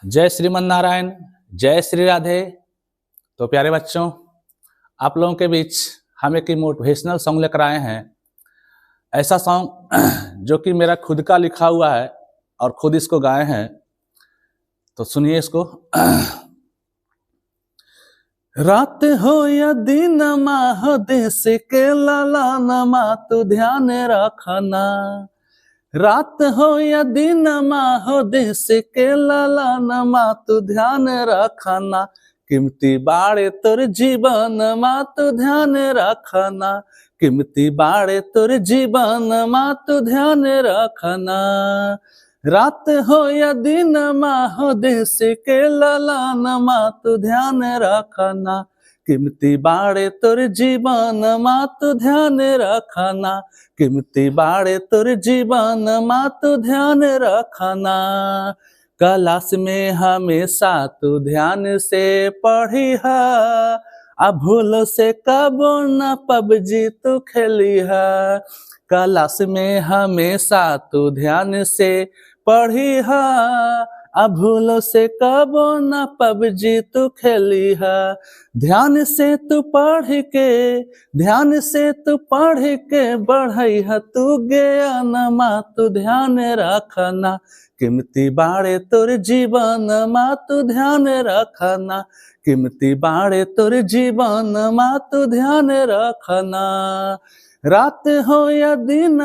जय श्रीमन नारायण, जय श्री राधे। तो प्यारे बच्चों, आप लोगों के बीच हम एक मोटिवेशनल सॉन्ग लेकर आए हैं। ऐसा सॉन्ग जो कि मेरा खुद का लिखा हुआ है और खुद इसको गाए हैं। तो सुनिए इसको। रात हो या दिन हो देश के लाला नमा तू ध्यान रखना। रात हो या दिन हो देश के लाला नमा तू ध्यान रखना। कीमती बाड़े तोर जीवन मा तू ध्यान रखना। कीमती बाड़े तोर जीवन मा तू ध्यान रखना। रात हो या दिन हो देश के लाला नमा तू ध्यान रखना। कीमती बाड़े तोर जीवन मा तू ध्यान रखना। कीमती बाड़े तोर जीवन मा तू ध्यान रखना। क्लास में हमेशा तू ध्यान से पढ़ी है। अब भूल से कबो न पबजी तू खेली है। क्लास में हमेशा तू ध्यान से पढ़ी है। अब भूल से कबो न पबजी तू खेली है। ध्यान से तू पढ़ के बढ़ई है तू ज्ञान मा तू ध्यान रखना। कीमती बाड़े तोर जीवन मा तू ध्यान रखना। कीमती बाड़े तोर जीवन मा तू ध्यान रखना। रात हो या दिन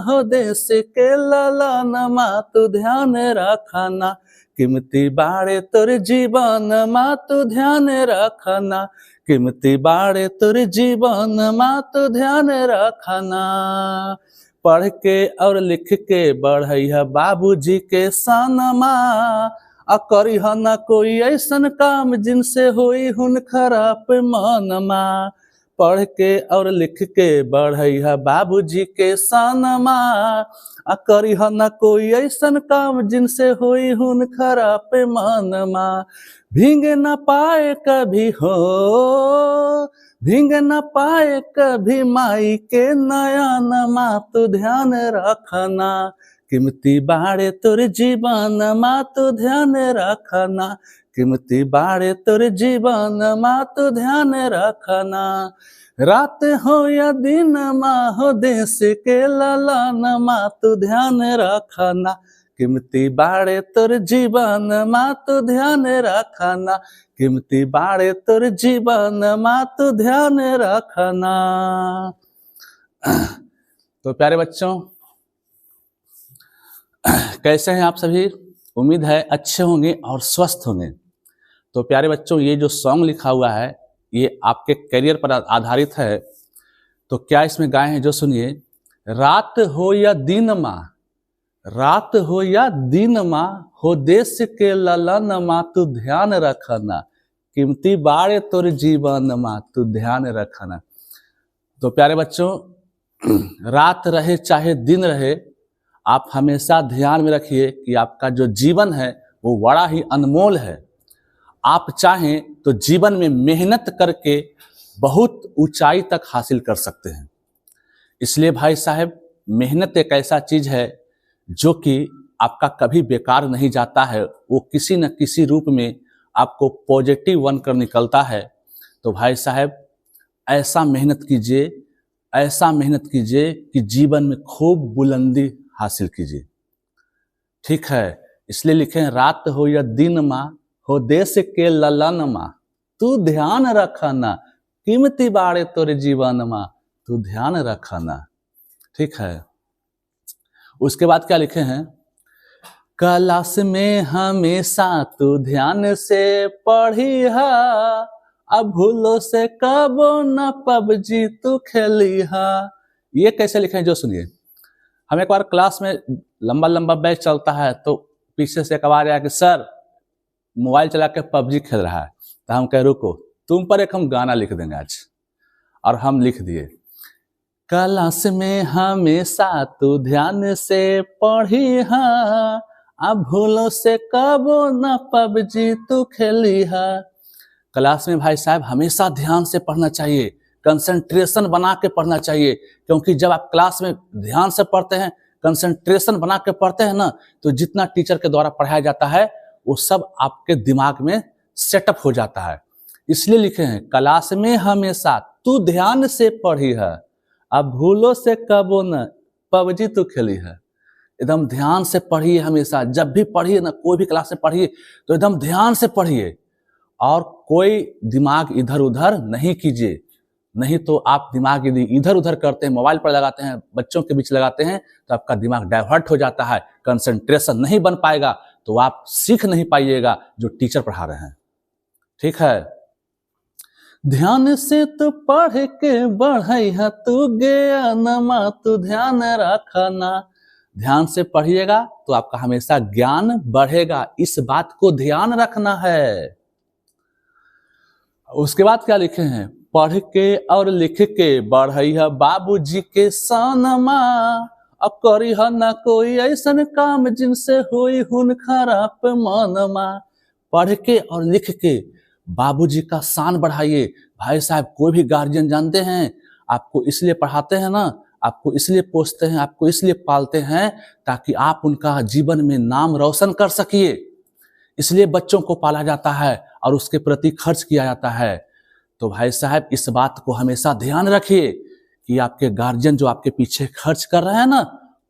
हो देश के लाला नमा तू ध्यान रखना। कीमती बाड़े तोर जीवन मा तू ध्यान रखना। कीमती बाड़े तोर जीवन मा तू ध्यान रखना। पढ़ के और लिख के बढ़ैया बाबूजी के सनमा। करीह न कोई ऐसन काम जिनसे होई हुन खराब मनमा। पढ़ के और लिख के बढ़ैया बाबूजी के सनमा। करीह न कोई ऐसन काम जिनसे होई हुन खराब मनमा। भींग न पाए कभी हो, भींग न पाए कभी माई के नयन मा तू ध्यान रखना। कीमती बाड़े तोर जीवन मा तू ध्यान रखना। कीमती बाड़े तोर जीवन मा तू ध्यान रखना। रात हो या दिन हो देश के लाला नमा तू ध्यान रखना। कीमती बाड़े तोर जीवन मा तू ध्यान रखना। कीमती बाड़े तोर जीवन मा तू ध्यान रखना। तो प्यारे बच्चों, कैसे हैं आप सभी? उम्मीद है अच्छे होंगे और स्वस्थ होंगे। तो प्यारे बच्चों, ये जो सॉन्ग लिखा हुआ है ये आपके करियर पर आधारित है। तो क्या इसमें गाए हैं जो सुनिए। रात हो या दिन मा, रात हो या दिन मा हो देश के ललन मा तू ध्यान रखना। कीमती बाड़े तोर जीवन मा तू ध्यान रखना। तो प्यारे बच्चों, रात रहे चाहे दिन रहे, आप हमेशा ध्यान में रखिए कि आपका जो जीवन है वो बड़ा ही अनमोल है। आप चाहें तो जीवन में मेहनत करके बहुत ऊंचाई तक हासिल कर सकते हैं। इसलिए भाई साहब, मेहनत एक ऐसा चीज है जो कि आपका कभी बेकार नहीं जाता है। वो किसी न किसी रूप में आपको पॉजिटिव बनकर निकलता है। तो भाई साहब, ऐसा मेहनत कीजिए, ऐसा मेहनत कीजिए कि जीवन में खूब बुलंदी हासिल कीजिए। ठीक है, इसलिए लिखें रात हो या दिन मा हो देश के ललन मा तू ध्यान रखना। कीमती बाड़े तोरे जीवन मा तू ध्यान रखना। ठीक है, उसके बाद क्या लिखे हैं। क्लास में हमेशा तू ध्यान से पढ़ी है। अब भूलो से कबो न पबजी तू खेली है। ये कैसे लिखे हैं जो सुनिए। हम एक बार क्लास में लंबा लंबा बैच चलता है तो पीछे से एक आवाज आया कि सर मोबाइल चला के पबजी खेल रहा है। तो हम कह रुको, तुम पर एक हम गाना लिख देंगे आज। और हम लिख दिए। क्लास में हमेशा तू ध्यान से पढ़ी है। अब भूलो से कबो न पबजी तू खेली है। क्लास में भाई साहब हमेशा ध्यान से पढ़ना चाहिए, कंसंट्रेशन बना के पढ़ना चाहिए। क्योंकि जब आप क्लास में ध्यान से पढ़ते हैं, कंसंट्रेशन बना के पढ़ते हैं ना, तो जितना टीचर के द्वारा पढ़ाया जाता है वो सब आपके दिमाग में सेटअप हो जाता है। इसलिए लिखे हैं क्लास में हमेशा तू ध्यान से पढ़ी है, अब भूलो से कबो न पबजी तू खेली है। एकदम ध्यान से पढ़िए, हमेशा जब भी पढ़िए ना, कोई भी क्लास में पढ़िए तो एकदम ध्यान से पढ़िए और कोई दिमाग इधर उधर नहीं कीजिए। नहीं तो आप दिमाग यदि इधर उधर करते हैं, मोबाइल पर लगाते हैं, बच्चों के बीच लगाते हैं, तो आपका दिमाग डाइवर्ट हो जाता है, कंसंट्रेशन नहीं बन पाएगा, तो आप सीख नहीं पाइएगा जो टीचर पढ़ा रहे हैं। ठीक है, ध्यान से तो पढ़ के बढ़ैया तू ज्ञानमा तू ध्यान रखना। ध्यान से पढ़िएगा तो आपका हमेशा ज्ञान बढ़ेगा, इस बात को ध्यान रखना है। उसके बाद क्या लिखे हैं, पढ़ के और लिख के बढ़ैया बाबूजी के सनमा, अब करी न कोई ऐसन काम जिनसे हुई हुन खराब मनमा। पढ़ के और लिख के बाबूजी का शान बढ़ाइए। भाई साहब, कोई भी गार्जियन जानते हैं आपको इसलिए पढ़ाते हैं ना, आपको इसलिए पोसते हैं, आपको इसलिए पालते हैं ताकि आप उनका जीवन में नाम रोशन कर सकिए। इसलिए बच्चों को पाला जाता है और उसके प्रति खर्च किया जाता है। तो भाई साहब, इस बात को हमेशा ध्यान रखिए कि आपके गार्जियन जो आपके पीछे खर्च कर रहे हैं ना,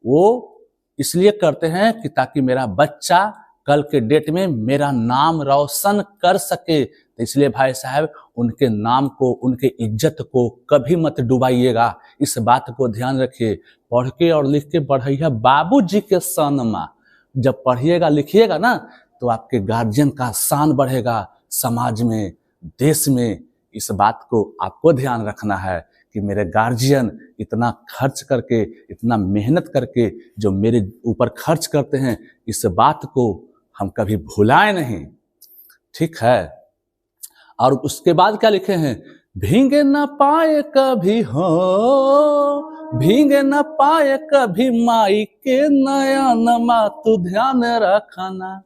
वो इसलिए करते हैं कि ताकि मेरा बच्चा कल के डेट में मेरा नाम रोशन कर सके। तो इसलिए भाई साहब, उनके नाम को, उनके इज्जत को कभी मत डुबाइएगा, इस बात को ध्यान रखिए। पढ़ के और लिख के बढ़ैया बाबूजी के सनमा। जब पढ़िएगा लिखिएगा ना तो आपके गार्जियन का शान बढ़ेगा समाज में, देश में। इस बात को आपको ध्यान रखना है कि मेरे गार्जियन इतना खर्च करके, इतना मेहनत करके जो मेरे ऊपर खर्च करते हैं, इस बात को हम कभी भुलाएं नहीं। ठीक है, और उसके बाद क्या लिखे हैं, भीगे न पाए कभी हो, भीगे न पाए कभी माई के नयनमा तू ध्यान रखना।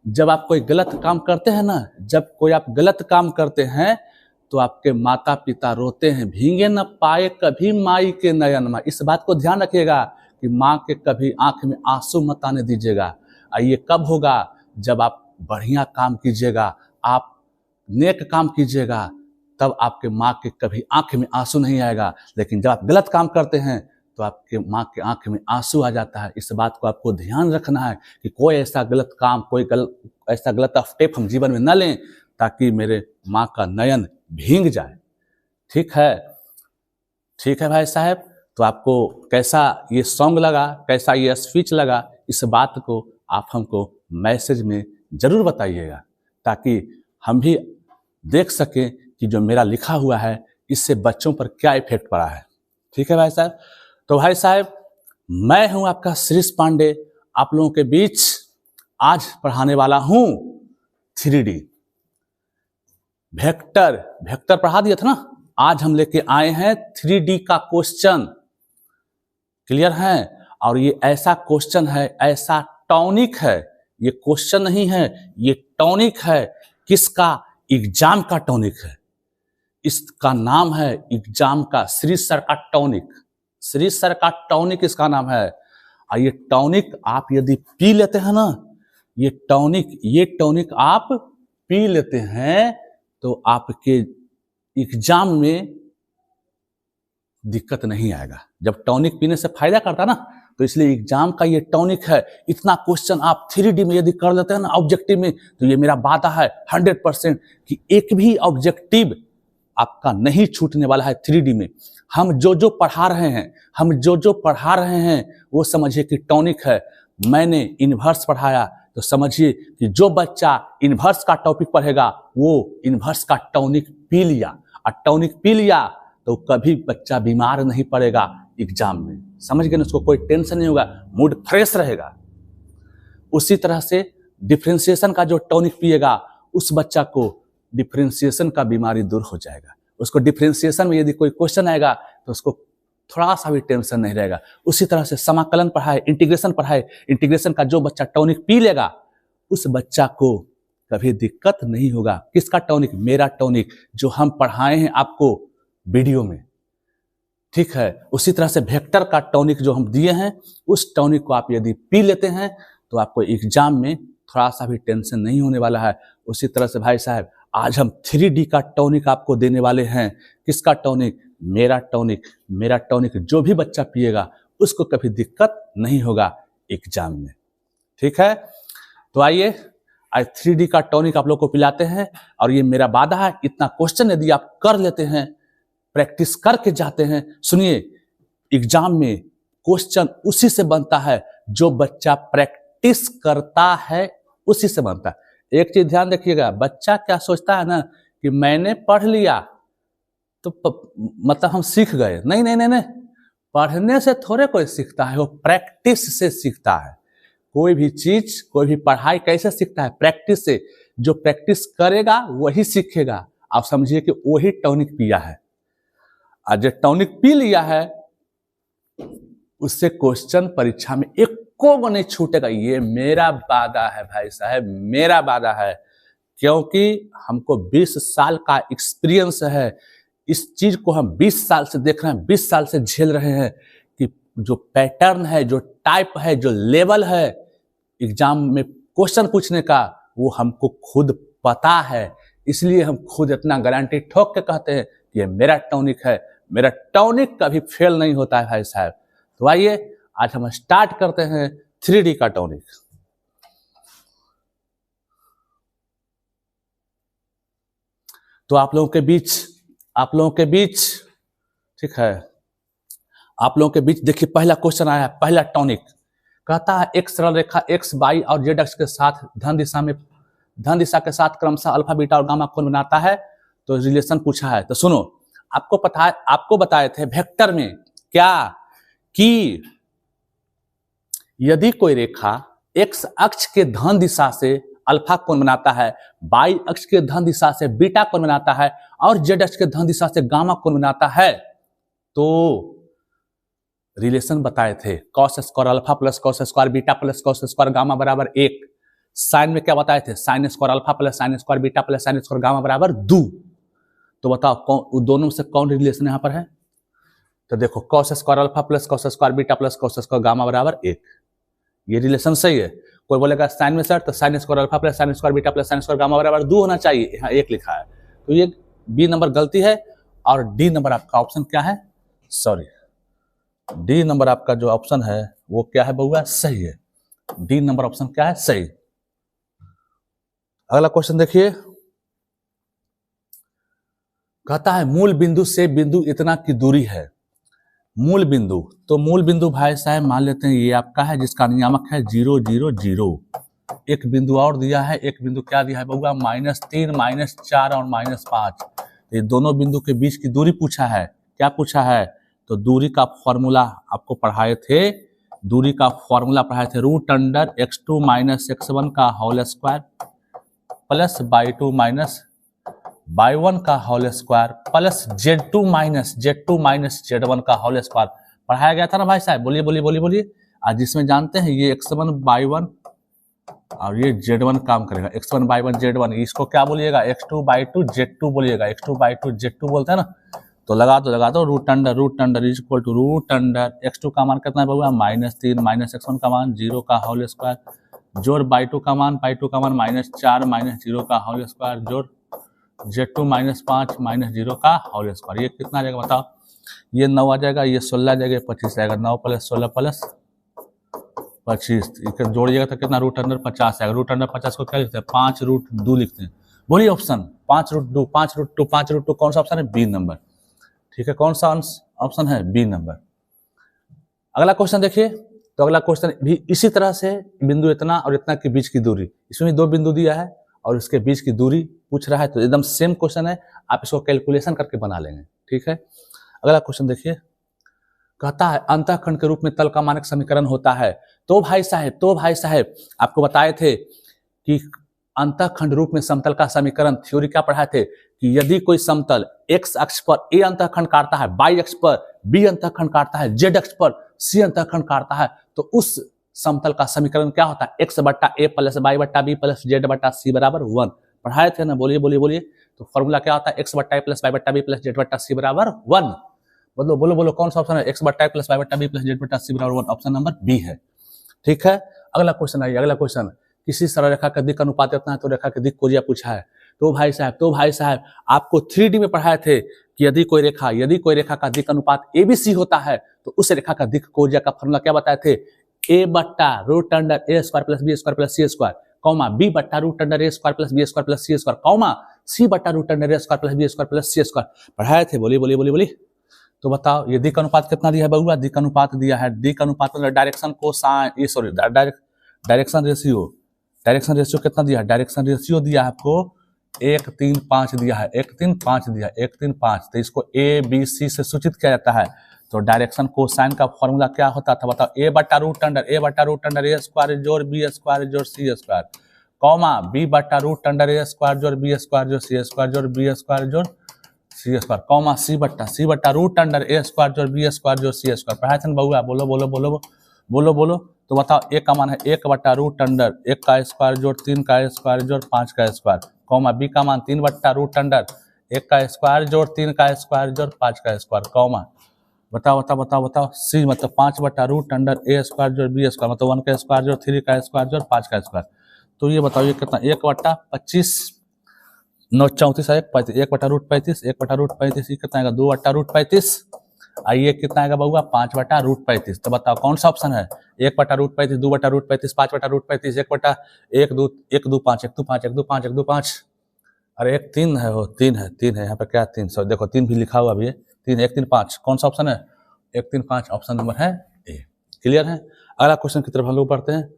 जब आप कोई गलत काम करते हैं ना, जब कोई आप गलत काम करते हैं तो आपके माता पिता रोते हैं। भीगे न पाए कभी माई के नयनमा, इस बात को ध्यान रखिएगा कि माँ के कभी आंख में आंसू मत आने दीजिएगा। ये कब होगा, जब आप बढ़िया काम कीजिएगा, आप नेक काम कीजिएगा, तब आपके माँ के कभी आंख में आंसू नहीं आएगा। लेकिन जब आप गलत काम करते हैं तो आपके माँ के आंख में आंसू आ जाता है। इस बात को आपको ध्यान रखना है कि कोई ऐसा गलत काम, ऐसा गलत स्टेप हम जीवन में न लें ताकि मेरे माँ का नयन भींग जाए। ठीक है, ठीक है भाई साहब, तो आपको कैसा ये सॉन्ग लगा, कैसा ये स्पीच लगा, इस बात को आप हमको मैसेज में जरूर बताइएगा ताकि हम भी देख सकें कि जो मेरा लिखा हुआ है इससे बच्चों पर क्या इफेक्ट पड़ा है। ठीक है भाई साहब, तो भाई साहब, मैं हूं आपका श्रीश पांडे, आप लोगों के बीच आज पढ़ाने वाला हूं 3D वेक्टर पढ़ा दिया था ना, आज हम लेके आए हैं 3D का क्वेश्चन। क्लियर है, और ये ऐसा क्वेश्चन है, ऐसा टॉनिक है, ये क्वेश्चन नहीं है, ये टॉनिक है। किसका? एग्जाम का टॉनिक है। इसका नाम है एग्जाम का श्री सर का टॉनिक, श्री सर का टॉनिक इसका नाम है। और ये टॉनिक आप यदि पी लेते हैं ना, ये टॉनिक आप पी लेते हैं तो आपके एग्जाम में दिक्कत नहीं आएगा। जब टॉनिक पीने से फायदा करता ना, तो इसलिए एग्जाम का ये टॉनिक है। इतना क्वेश्चन आप 3D में यदि कर लेते हैं ना, ऑब्जेक्टिव में, तो ये मेरा वादा है 100% कि एक भी ऑब्जेक्टिव आपका नहीं छूटने वाला है 3D में। हम जो पढ़ा रहे हैं वो समझिए कि टॉनिक है। मैंने इन्वर्स पढ़ाया तो समझिए कि जो बच्चा इन्वर्स का टॉपिक पढ़ेगा वो इन्वर्स का टॉनिक पी लिया, और टॉनिक पी लिया तो कभी बच्चा बीमार नहीं पड़ेगा एग्जाम में। समझ गए ना, उसको कोई टेंशन नहीं होगा, मूड फ्रेश रहेगा। उसी तरह से डिफरेंशिएशन का जो टॉनिक पिएगा, उस बच्चा को डिफरेंशिएशन का बीमारी दूर हो जाएगा। उसको डिफरेंशिएशन में यदि कोई क्वेश्चन आएगा तो उसको थोड़ा सा भी टेंशन नहीं रहेगा। उसी तरह से समाकलन पढ़ाए, इंटीग्रेशन पढ़ाए, इंटीग्रेशन का जो बच्चा टॉनिक पी लेगा उस बच्चा को कभी दिक्कत नहीं होगा। किसका टॉनिक? मेरा टॉनिक, जो हम पढ़ाए हैं आपको वीडियो में। ठीक है, उसी तरह से वेक्टर का टॉनिक जो हम दिए हैं, उस टॉनिक को आप यदि पी लेते हैं तो आपको एग्जाम में थोड़ा सा भी टेंशन नहीं होने वाला है। उसी तरह से भाई साहब आज हम 3D का टॉनिक आपको देने वाले हैं। किसका टॉनिक? मेरा टॉनिक। मेरा टॉनिक जो भी बच्चा पिएगा उसको कभी दिक्कत नहीं होगा एग्जाम में। ठीक है, तो आइए आज 3D का टॉनिक आप लोग को पिलाते हैं। और ये मेरा वादा है, इतना क्वेश्चन यदि आप कर लेते हैं, प्रैक्टिस करके जाते हैं, सुनिए एग्जाम में क्वेश्चन उसी से बनता है जो बच्चा प्रैक्टिस करता है, उसी से बनता है। एक चीज ध्यान रखिएगा, बच्चा क्या सोचता है ना कि मैंने पढ़ लिया तो मतलब हम सीख गए। नहीं नहीं नहीं नहीं, पढ़ने से थोड़े कोई सीखता है, वो प्रैक्टिस से सीखता है। कोई भी चीज, कोई भी पढ़ाई कैसे सीखता है? प्रैक्टिस से। जो प्रैक्टिस करेगा वही सीखेगा। आप समझिए कि वही टॉनिक पिया है, आज जो टॉनिक पी लिया है उससे क्वेश्चन परीक्षा में एक को नहीं छूटेगा। ये मेरा वादा है भाई साहब, मेरा वादा है, क्योंकि हमको 20 साल का एक्सपीरियंस है। इस चीज को हम 20 साल से देख रहे हैं, 20 साल से झेल रहे हैं कि जो पैटर्न है, जो टाइप है, जो लेवल है एग्जाम में क्वेश्चन पूछने का, वो हमको खुद पता है। इसलिए हम खुद इतना गारंटी ठोक के कहते हैं कि ये मेरा टॉनिक है। मेरा टॉनिक कभी फेल नहीं होता है भाई साहब। तो आइए आज हम स्टार्ट करते हैं 3D का टॉनिक। तो आप लोगों के बीच ठीक है, आप लोगों के बीच देखिए पहला क्वेश्चन आया है। पहला टॉनिक कहता है एक सरल रेखा x, y और z अक्ष के साथ धन दिशा के साथ क्रमशः अल्फा, बीटा और गामा कोण बनाता है। तो रिलेशन पूछा है। तो सुनो, आपको बताए थे वेक्टर में क्या कि यदि कोई रेखा x अक्ष के धन दिशा से अल्फा कोण बनाता है, y अक्ष के धन दिशा से बीटा कोण बनाता है और z अक्ष के धन दिशा से गामा कोण बनाता है, तो रिलेशन बताए थे cos square alpha plus cos square beta plus cos square gamma बराबर 1। साइन में क्या बताए थे? sin square alpha plus sin square beta plus sin square gamma बराबर 2। तो बताओ दोनों से कौन रिलेशन यहाँ पर है? तो देखो cos square alpha plus cos square beta plus cos square gamma बराबर 1, ये रिलेशन सही है। कोई बोलेगा साइन में सर, तो sin square alpha plus sin square beta plus sin square gamma बराबर 2 होना चाहिए, यहाँ 1 लिखा है। तो ये बी नंबर गलती है। और डी नंबर आपका ऑप्शन क्या है? सॉरी, डी नंबर आपका जो ऑप्शन है वो क्या है बउआ? सही है। डी नंबर ऑप्शन क्या है? सही। अगला क्वेश्चन देखिए, कहता है मूल बिंदु से बिंदु इतना की दूरी है। मूल बिंदु, तो मूल बिंदु भाई साहब मान लेते हैं ये आपका है जिसका नियामक है 0 0 0। एक बिंदु और दिया है, एक बिंदु क्या दिया है बउआ? -3 -4 और -5। ये दोनों बिंदु के बीच की दूरी पूछा है। क्या पूछा है? तो दूरी का फॉर्मूला आपको पढ़ाए थे, दूरी का फॉर्मूला पढ़ाए थे √x2 - x1 का whole square plus y2 - y1 का whole square plus z2 - z1 का होल स्क्वायर पढ़ाया गया था ना भाई साहब? बोलिए बोलिए बोलिए बोलिए। आज जिसमें जानते हैं ये x1 y1 और ये z1 काम करेगा, x1 y1 z1, इसको क्या बोलिएगा? x2 y2 z2 बोलिएगा, x2 y2 z2 बोलते हैं ना। तो लगा दो √√= x2 का मान कितना है बउआ? -3 -x1 का मान 0 का होल स्क्वायर जोड़ y2 का मान -4 -0 का होल स्क्वायर जोड़ z2 -5 -0 का होल स्क्वायर। ये कितना आ जाएगा बताओ? ये 9 आ जाएगा, ये 16 आ जाएगा, 25 आएगा। 9 + 16 + 25 जोड़िएगा तो कितना? √50 आएगा। √50 को क्या लिखते हैं? 5√2 लिखते हैं। बोलिए ऑप्शन 5√2 कौन सा ऑप्शन है? B number. ठीक है, कौन सा ऑप्शन है? B number. अगला क्वेश्चन देखिए, तो अगला क्वेश्चन भी इसी तरह से बिंदु इतना और इतना के बीच की दूरी, इसमें 2 बिंदु दिया है और उसके बीच की दूरी पूछ रहा है। तो एकदम सेम क्वेश्चन है, आप इसको कैलकुलेशन करके बना लेंगे। ठीक है, अगला क्वेश्चन देखिए, कहता है अंतःखंड के रूप में तल का मानक समीकरण होता है। तो भाई साहब आपको बताए थे कि अंतःखंड रूप में समतल का समीकरण थ्योरी क्या पढ़ाए थे कि यदि कोई समतल x अक्ष पर a अंतःखंड काटता है, y अक्ष पर b अंतःखंड काटता है, z अक्ष पर c अंतःखंड काटता है, तो उस समतल का समीकरण क्या होता है? x बट्टा a प्लस y बट्टा b प्लस z बट्टा c बराबर 1। पढ़ाए थे ना? बोलिए बोलिए बोलिए। तो फॉर्मूला क्या होता है? x बट्टा a प्लस y बट्टा b प्लस z बट्टा c बराबर 1। बोलो बोलो बोलो, कौन सा ऑप्शन है? x बट्टा a प्लस y बट्टा b प्लस z बट्टा c बराबर 1, ऑप्शन नंबर बी है। ठीक है, अगला क्वेश्चन आइए। अगला क्वेश्चन किसी सरल रेखा का दिक् अनुपात इतना है तो रेखा के दिक् कोरिया पूछा है। तो भाई साहब आपको 3D में पढ़ाए थे कि यदि कोई रेखा का दिक् अनुपात ABC होता है तो उस रेखा का दिक् कोरिया का फॉर्मूला क्या बताए थे, a/√a² + b² + c², comma b/√a² + b² + c², comma c/√a² + b² + c²। पढ़ाए थे, बोलिए। तो बताओ ये दिक् अनुपात कितना दिया है बउआ, दिक् अनुपात दिया है, दिक् अनुपात मतलब डायरेक्शन रेशियो कितना दिया है, डायरेक्शन रेशियो दिया है आपको 1:3:5 दिया है, 1:3:5 दिया है, 1:3:5। तो इसको ABC से सूचित किया जाता है। तो डायरेक्शन कोसाइन का फॉर्मूला क्या होता था बताओ, a/√a² जोड़ b² जोड़ c², कॉमा b/√a² जोड़ b² जोड़ c² जोड़ b² जोड़ c², कॉमा c/√a² जोड़ b² जोड़ c²। पढ़ाए थे ना बउआ, बोलो। तो बताओ a का मान है 1/√1 का स्क्वायर जोड़ 3 का स्क्वायर जोड़ 5 का स्क्वायर, कॉमा b का मान 3/√1 का स्क्वायर जोड़ 3 का स्क्वायर जोड़ 5 का स्क्वायर, कॉमा बताओ c मतलब 5/√a² जोड़ b² मतलब 1 का स्क्वायर जोड़ 3 का स्क्वायर जोड़ 5 का स्क्वायर। तो ये बताओ ये कितना, 1/25 9 34 है 1/√35 1/√35 ये कितना आएगा 2/√35। आइए कितना आएगा बउआ 5/√35। तो बताओ कौन सा ऑप्शन है, 1/√35 2/√35 5/√35 1/1 2 5 अरे 1 3 है, वो 3 है यहाँ पर, क्या 3 सौ देखो 3 भी लिखा हुआ अभी है, 3 1 3 5 कौन सा ऑप्शन है, 1 3 5 ऑप्शन नंबर है ए। क्लियर है। अगला क्वेश्चन की तरफ हम लोग पढ़ते हैं।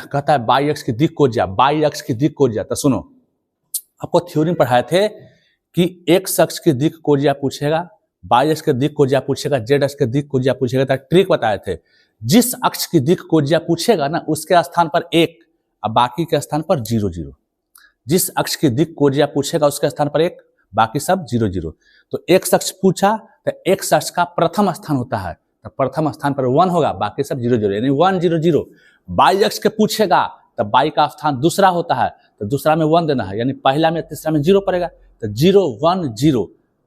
कहता है बाई अक्ष की दिक् कोरिया। तो सुनो, आपको थ्योरी में पढ़ाए थे कि एक्स अक्ष की दिक् कोरिया पूछेगा, बाई अक्ष की दिक् कोरिया पूछेगा, जेड अक्ष की दिक् कोरिया पूछेगा। तो ट्रिक बताए थे, जिस अक्ष की दिक् कोरिया पूछेगा ना उसके स्थान पर 1 और बाकी के स्थान पर 0 0। जिस अक्ष की दिक् कोरिया पूछेगा उसके स्थान पर 1, बाकी सब 0 0। तो एक्स अक्ष पूछा तो एक्स अक्ष का प्रथम स्थान होता है, तो प्रथम स्थान पर 1 होगा, बाकी सब 0 0 यानी 1 0 0। बाई अक्ष के पूछेगा तो बाई का स्थान दूसरा होता है, तो दूसरा में 1 देना है, यानी पहला में तीसरा में 0 पड़ेगा, तो 0 1 0।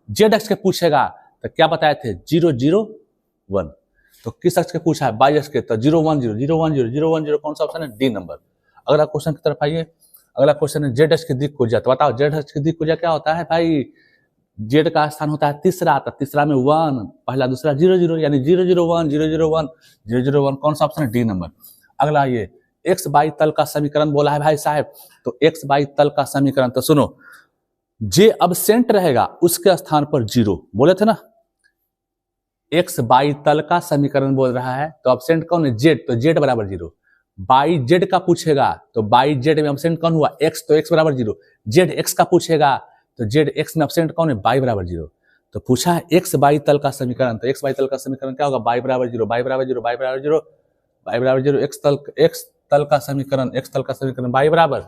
जेड अक्ष के पूछेगा तो क्या बताए थे 0 0 1। तो किस अक्ष के पूछा है, बाई अक्ष के, तो 0 1 0 0 1 0 0 1 0 कौन सा ऑप्शन है, डी नंबर। अगला क्वेश्चन की तरफ आइए। अगला क्वेश्चन है जेड अक्ष की दिक् कोरिया। तो बताओ जेड अक्ष की दिक् कोरिया क्या होता है भाई, जेड का स्थान होता है तीसरा, तो तीसरा में 1 पहला दूसरा 0 0 यानी 0 0 1 0 0 1 0 0 1 कौन सा ऑप्शन है, डी नंबर। अगला ये एक्स बाई तल का समीकरण बोला है भाई साहब। तो एक्स बाई तल का समीकरण, तो सुनो, जे अबसेंट रहेगा उसके स्थान पर 0 बोले थे ना, एक्स बाई तल का समीकरण बोल रहा है, तो अबसेंट कौन है, जेड, तो जेड बराबर 0। बाई जेड का पूछेगा तो बाई जेड में अबसेंट कौन हुआ, एक्स, तो एक्स बराबर 0। जेड एक्स का पूछेगा तो जेड एक्स में अबसेंट कौन है, बाई बराबर 0। तो पूछा है एक्स बाई तल का समीकरण, तो एक्स बाई तल का समीकरण क्या होगा, बाई बराबर 0 बाई बराबर 0 बाई बराबर 0 बाई बराबर 0। एक्स तल का समीकरण बाई बराबर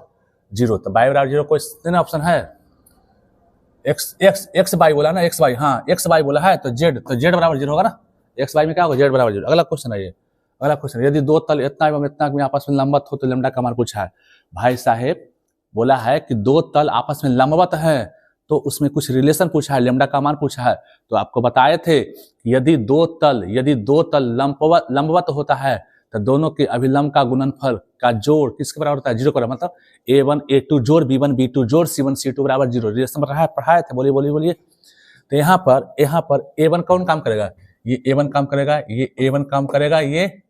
0, तो बाई बराबर 0 कोई ऑप्शन है, एक्स बाई बोला ना, एक्स बाई, हाँ एक्स बाई बोला है, तो जेड बराबर 0 होगा ना, एक्स बाई में क्या होगा, जेड बराबर 0। अगला क्वेश्चन है ये, अगला क्वेश्चन, यदि दो तल इतना एवं इतना में आपस में लंबवत हो तो लैम्डा का मान पूछा है। भाई साहेब बोला है कि दो तल आपस में लंबवत है तो उसमें कुछ रिलेशन पूछा है, लैम्डा का मान पूछा है। तो आपको बताए थे कि यदि दो तल लंबवत होता है तो दोनों के अभिलंब का गुणनफल का जोड़ किसके बराबर होता है, 0 का, मतलब a1 a2 जोड़ b1 b2 जोड़ c1 c2 बराबर 0। रिलेशन पढ़ाए थे, बोलिए। तो यहाँ पर a1 कौन काम करेगा, ये a1 काम करेगा, ये a1 काम करेगा, ये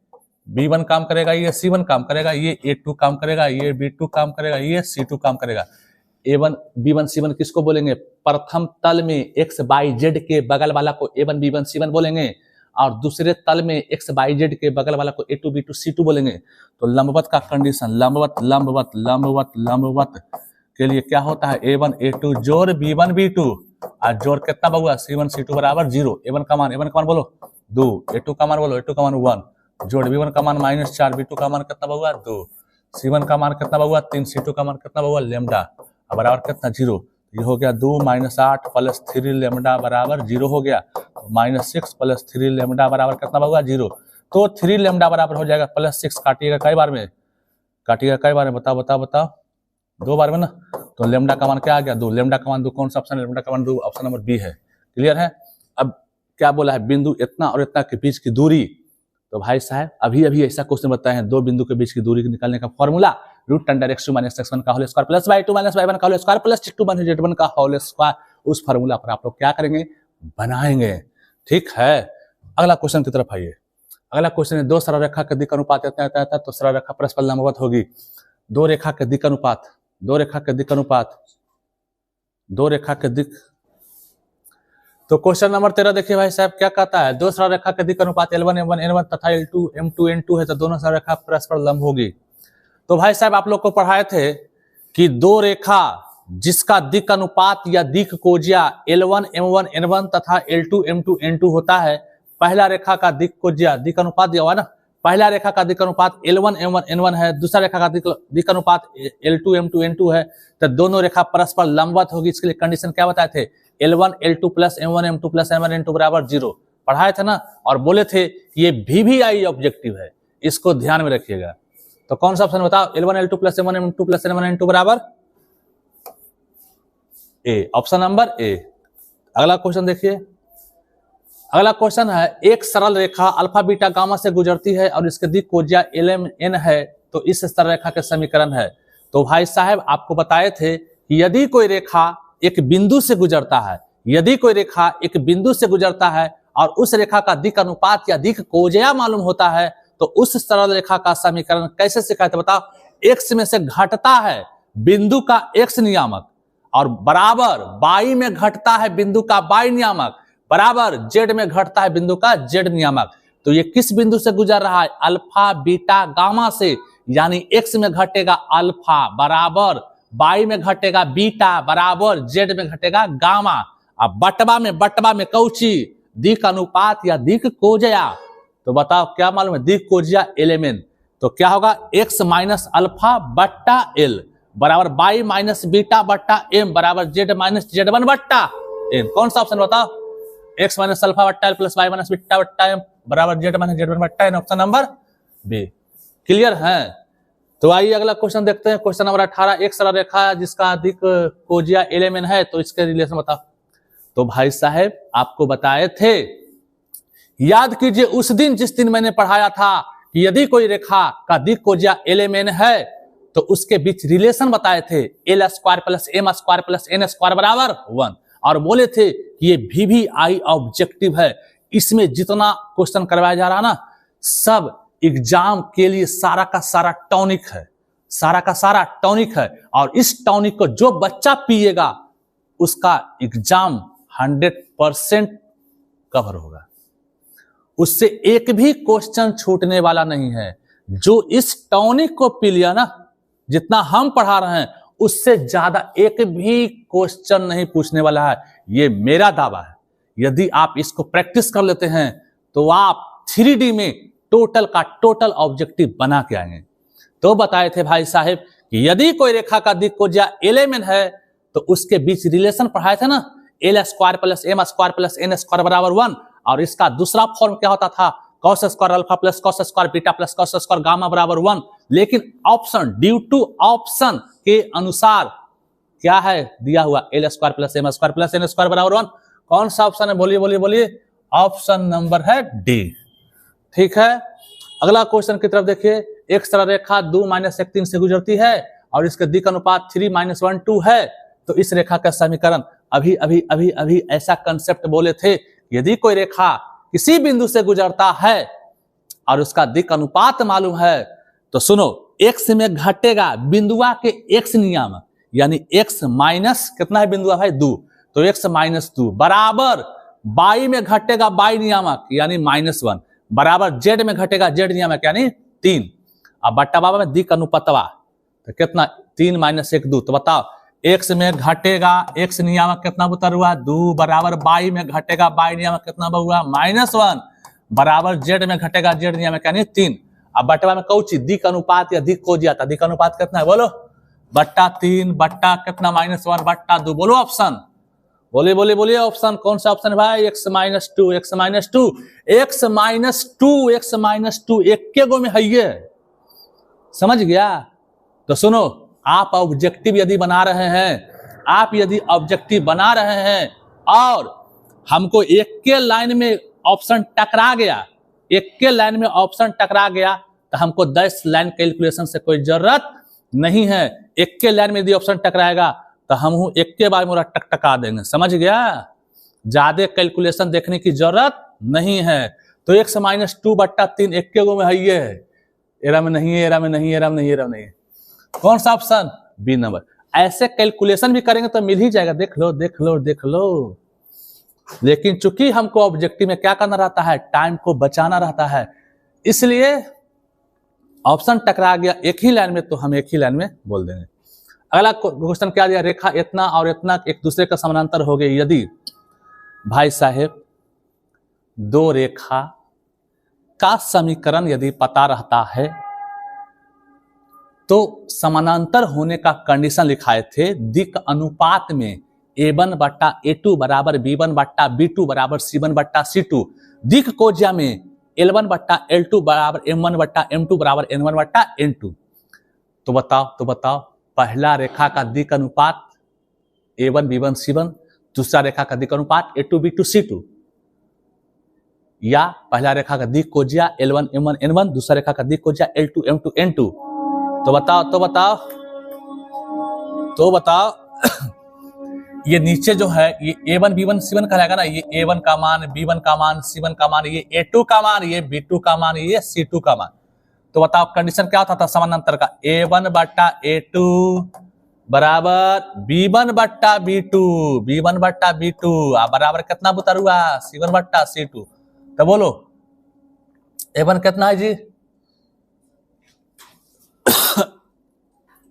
b1 काम करेगा, ये c1 काम करेगा, ये a2 काम करेगा, ये b2 काम करेगा, ये c2 काम करेगा। a1 b1 c1 किसको बोलेंगे, प्रथम तल में x बाई जेड के बगल वाला को a1 b1 c1 बोलेंगे, और दूसरे तल में x बाई जेड के बगल वाला को a2 b2 c2 बोलेंगे। तो लंबवत का कंडीशन, लंबवत के लिए क्या होता है, a1 a2 जोड़ b1 b2 और जोड़ कितना बहुआ, c1 c2 बराबर 0। a1 का मान बोलो 2, a2 का मान बोलो, a2 का मान 1, जोड़ b1 का मान -4, b2 का मान कितना बहुआ 2, c1 का मान कितना बहुआ 3, c2 का मान कितना बहुआ लैम्डा बराबर कितना 0। ये हो गया 2 - 8 + 3 लैम्डा बराबर 0 हो गया, -6 + 3 लैम्डा बराबर कितना होगा 0। तो 3 लैम्डा बराबर हो जाएगा +6, काटिएगा कई बार में, बताओ 2 बार में ना। तो लैम्डा का मान क्या आ गया 2, लैम्डा का मान 2 कौन सा ऑप्शन है, लैम्डा का मान 2 ऑप्शन नंबर बी है। क्लियर है। अब क्या बोला है, बिंदु इतना और इतना के बीच की दूरी। तो भाई साहब अभी ऐसा क्वेश्चन बताए हैं, दो बिंदु के बीच की दूरी निकालने का formula root under x2 minus x1 का whole square plus y2 minus y1 का whole square plus x2 minus z1 का होल स्क्वायर, उस फॉर्मूला पर आप लोग क्या करेंगे, बनाएंगे। ठीक है, अगला क्वेश्चन की तरफ आइए। अगला क्वेश्चन है, दो सरल रेखा के दिक् अनुपात इतना आता है तो सरल रेखा परस्पर लंबवत होगी। दो रेखा के दिक् अनुपात, दो रेखा के दिक् अनुपात, दो रेखा के दिक्, तो क्वेश्चन नंबर 13 देखिए भाई साहब क्या कहता है, दो सरल रेखा के दिक् अनुपात L1 M1 N1 तथा L2 M2 N2 है तो दोनों सरल रेखा परस्पर लंब होगी। तो भाई साहब आप लोग को पढ़ाए थे कि दो रेखा जिसका दिक् अनुपात या दिक् कोजिया L1 M1 N1 तथा L2 M2 N2 होता है, पहला रेखा का दिक् कोजिया दिक् अनुपात दिया हुआ ना, पहला रेखा का दिक् अनुपात L1 M1 N1 है, दूसरा रेखा का दिक् अनुपात L2 M2 N2 है, तो दोनों रेखा परस्पर लंबवत होगी। इसके लिए कंडीशन क्या बताए थे, L1 L2 plus M1 M2 plus M1 N2 बराबर 0 पढ़ाए थे ना, और बोले थे ये VVI ऑब्जेक्टिव है, इसको ध्यान में रखिएगा। तो कौन सा ऑप्शन बताओ, L1 L2 plus M1 M2 plus M1 N2 बराबर ए, ऑप्शन नंबर ए। अगला क्वेश्चन देखिए, अगला क्वेश्चन है, एक सरल रेखा अल्फा बीटा गामा से गुजरती है और इसके दिक् कोजिया LMN है तो इस सरल रेखा के समीकरण है। तो भाई साहब आपको बताए थे कि यदि कोई रेखा एक बिंदु से गुजरता है, यदि कोई रेखा एक बिंदु से गुजरता है और उस रेखा का दिक् अनुपात या दिक् कोजिया मालूम होता है तो उस सरल रेखा का समीकरण कैसे सिखाते बताओ, x में से घटता है बिंदु का x नियामक और बराबर y में घटता है बिंदु का y नियामक बराबर z में घटता है बिंदु का z नियामक। तो ये किस बिंदु से गुजर रहा है, अल्फा बीटा गामा से, यानी x में घटेगा अल्फा बराबर y में घटेगा बीटा बराबर z में घटेगा गामा। अब बटवा में कौची दिक् अनुपात या दिक् कोजिया, तो बताओ क्या मालूम है, दिक् कोजिया LMN, तो क्या होगा x माइनस अल्फा बट्टा l बराबर y माइनस बीटा बट्टा m बराबर z माइनस z1 बट्टा m। कौन सा ऑप्शन बताओ, x माइनस अल्फा बट्टा l plus y minus beta बट्टा m बराबर z माइनस z1 बट्टा n, option number B. Clear है? तो आइए अगला क्वेश्चन देखते हैं, क्वेश्चन नंबर 18, एक सरल रेखा जिसका दिक् कोजिया LMN है तो इसके रिलेशन बताओ। तो भाई साहब आपको बताए थे, याद कीजिए उस दिन जिस दिन मैंने पढ़ाया था कि यदि कोई रेखा का दिक् कोजिया LMN है तो उसके बीच रिलेशन बताए थे, L square plus M square plus N square बराबर 1, और बोले थे कि ये VVI ऑब्जेक्टिव है। इसमें जितना क्वेश्चन करवाया जा रहा ना, सब एग्जाम के लिए सारा का सारा टॉनिक है, सारा का सारा टॉनिक है, और इस टॉनिक को जो बच्चा पिएगा उसका एग्जाम 100% कवर होगा, उससे एक भी क्वेश्चन छूटने वाला नहीं है। जो इस टॉनिक को पी लिया ना, जितना हम पढ़ा रहे हैं उससे ज्यादा एक भी क्वेश्चन नहीं पूछने वाला है, ये मेरा दावा है। यदि आप इसको प्रैक्टिस कर लेते हैं तो आप 3D में टोटल का टोटल ऑब्जेक्टिव बना के आएंगे। तो बताए थे भाई साहब कि यदि कोई रेखा का दिक् कोजिया LMN है तो उसके बीच रिलेशन पढ़ाए थे ना, L square plus M square plus N square बराबर 1, और इसका दूसरा फॉर्म क्या होता था, cos square alpha plus cos square beta plus cos square gamma बराबर 1। लेकिन ऑप्शन ड्यू टू ऑप्शन के अनुसार क्या है दिया हुआ, L square plus M square plus N square बराबर 1। कौन सा ऑप्शन है, बोलिए बोलिए बोलिए, ऑप्शन नंबर है डी। ठीक है, अगला क्वेश्चन की तरफ देखिए, एक सरल रेखा 2 - 1 3 से गुजरती है और इसके दिक् अनुपात 3 - 1 2 है तो इस रेखा का समीकरण, अभी अभी अभी अभी ऐसा कंसेप्ट बोले थे, यदि कोई रेखा किसी बिंदु से गुजरता है और उसका दिक् अनुपात मालूम है तो सुनो, x में घटेगा बिंदुआ के x नियामक, यानी x माइनस कितना है बिंदुआ भाई 2, तो x माइनस 2 बराबर y में घटेगा y नियामक यानी -1 बराबर z में घटेगा z नियामक यानी 3। अब बट्टा बाबा में दिक् अनुपातवा तो कितना 3 - 1 2, तो बताओ x में घटेगा x नियामक कितना उतर हुआ 2 बराबर y में घटेगा y नियामक कितना हुआ -1 बराबर z में घटेगा z नियामक यानी 3। अब बटवा में कौची दिक् अनुपात या दिक् कोजिया था, दिक् अनुपात कितना है बोलो, बट्टा 3 बट्टा कितना -1 बट्टा 2, बोलो ऑप्शन, बोलिए बोलिए बोलिए ऑप्शन, कौन सा ऑप्शन भाई, x - 2 x - 2 x - 2 x - 2 एक के गो में है ये, समझ गया? तो सुनो, आप ऑब्जेक्टिव यदि बना रहे हैं, आप यदि ऑब्जेक्टिव बना रहे हैं और हमको एक के लाइन में ऑप्शन टकरा गया, एक के लाइन में ऑप्शन टकरा गया तो हमको 10 लाइन कैलकुलेशन से कोई जरूरत नहीं है। एक के लाइन में यदि ऑप्शन टकराएगा तो हम एक के बार में टकटका देंगे, समझ गया। ज्यादा कैलकुलेशन देखने की जरूरत नहीं है। तो x माइनस 2/3 एक के गो में है, ये है, एरा में नहीं है, एरा में नहीं है, एरा में नहीं है, एरा में नहीं है। कौन सा ऑप्शन? B number. ऐसे कैलकुलेशन भी करेंगे तो मिल ही जाएगा, देख लो देख लो देख लो। लेकिन चूंकि हमको ऑब्जेक्टिव में क्या करना रहता है, टाइम को बचाना रहता है, इसलिए ऑप्शन टकरा गया एक ही लाइन में तो हम एक ही लाइन में बोल देंगे। अगला क्वेश्चन क्या दिया, रेखा इतना और इतना एक दूसरे का समानांतर हो गए यदि भाई साहेब दो रेखा का समीकरण यदि पता रहता है तो समानांतर होने का कंडीशन लिखाए थे, दिक अनुपात में a1/a2 बराबर b1/b2 बराबर c1/c2, दिक कोज्या में l1/l2 बराबर m1/m2 बराबर n1/n2। तो बताओ पहला रेखा का दिक अनुपात a1 b1 c1, दूसरा रेखा का दिक अनुपात a2 b2 c2, या पहला रेखा का दिक कोज्या l1 m1 n1, दूसरा रेखा का दिक कोज्या l2 m2 n2। तो बताओ ये नीचे जो है ये a1 b1 c1 कहलाएगा ना, ये a1 का मान, b1 का मान, c1 का मान, ये a2 का मान, ये b2 का मान, ये c2 का मान। तो बताओ कंडीशन क्या होता था समानांतर का, a1/a2 बराबर b1/b2, b1/b2 बराबर कितना बुतर हुआ, c1/c2। तो बोलो a1 कितना है जी,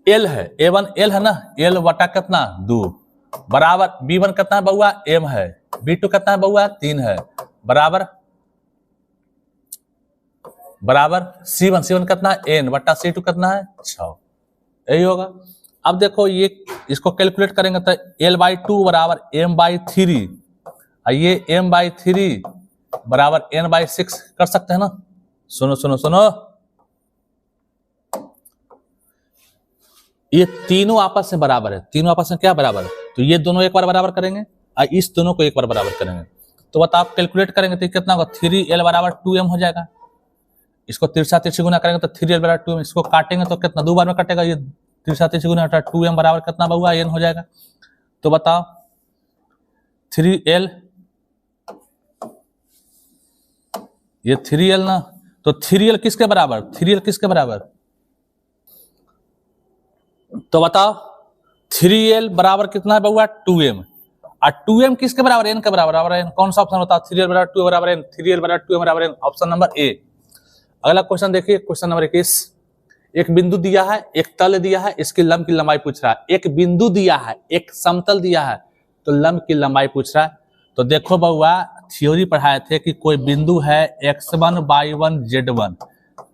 L है, A1 L है ना, L बटा कितना 2 बराबर B1 कितना है बउआ, M है, B2 कितना है बउआ 3 है, बराबर C1 कितना है N बटा C2 कितना है 6, यही होगा। अब देखो ये इसको कैलकुलेट करेंगे तो L/2 बराबर M/3 और ये M/3 बराबर N/6 कर सकते हैं ना। सुनो ये तीनों आपस में बराबर है, तीनों आपस में क्या बराबर है, तो ये दोनों एक बार बराबर करेंगे और इस दोनों को एक बार बराबर करेंगे। तो बताओ आप कैलकुलेट करेंगे तो कितना होगा, 3L बराबर 2M हो जाएगा। इसको तिरछा तिरछी गुना करेंगे तो 3L बराबर 2M, इसको काटेंगे तो कितना 2 बार में कटेगा, ये तिरछा तिरछी गुना 2M बराबर कितना बउआ N हो जाएगा। तो बताओ 3L, ये 3L ना, तो 3L किसके बराबर, 3L किसके बराबर, तो बताओ 3L बराबर कितना है बउआ 2M, और 2M किसके बराबर, N के बराबर N। कौन सा ऑप्शन बताओ, 3L बराबर 2 बराबर N, 3L बराबर 2 बराबर N, ऑप्शन नंबर ए। अगला क्वेश्चन देखिए, क्वेश्चन नंबर 21। एक बिंदु दिया है, एक तल दिया है, इसकी लंब की लंबाई पूछ रहा है। एक बिंदु दिया है, एक समतल दिया है, तो लंब की लंबाई पूछ रहा है। तो देखो बउआ थ्योरी पढ़ाए थे कि कोई बिंदु है x1 y1 z1,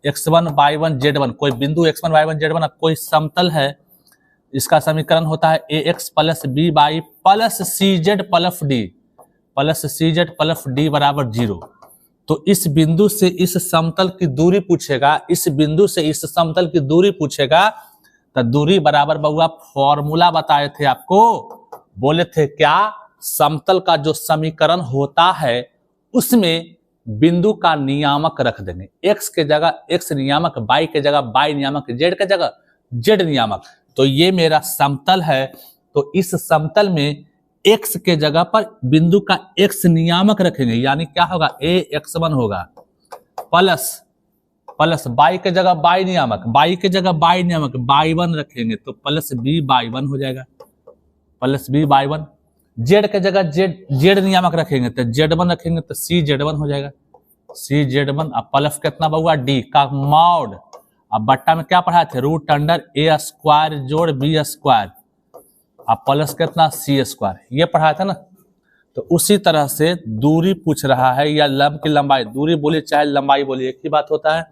x1 y1 z1, कोई बिंदु x1 y1 z1, कोई समतल है, इसका समीकरण होता है ax plus b by plus cz plus d बराबर 0। तो इस बिंदु से इस समतल की दूरी पूछेगा, इस बिंदु से इस समतल की दूरी पूछेगा, तो दूरी बराबर बउआ फॉर्मूला बताए थे आपको, बोले थे क्या, समतल का जो समीकरण होता है उसमें बिंदु का नियामक रख देंगे, x के जगह x नियामक, y के जगह y नियामक, z के जगह z नियामक। तो ये मेरा समतल है, तो इस समतल में x के जगह पर बिंदु का x नियामक रखेंगे, यानी क्या होगा ax1 होगा, प्लस y के जगह y नियामक, y के जगह y नियामक y1 रखेंगे तो प्लस b y1 हो जाएगा, प्लस b y1। z के जगह z नियामक रखेंगे तो z1 रखेंगे तो cz1 हो जाएगा, cz1। अब प्लस कितना बउआ d का मॉड, अब बट्टा में क्या पढ़ाए थे, रूट अंडर a स्क्वायर जोड़ b स्क्वायर, अब प्लस कितना c स्क्वायर, ये पढ़ाया था ना। तो उसी तरह से दूरी पूछ रहा है या लंब की लंबाई, दूरी बोलिए चाहे लंबाई बोलिए एक ही बात होता है।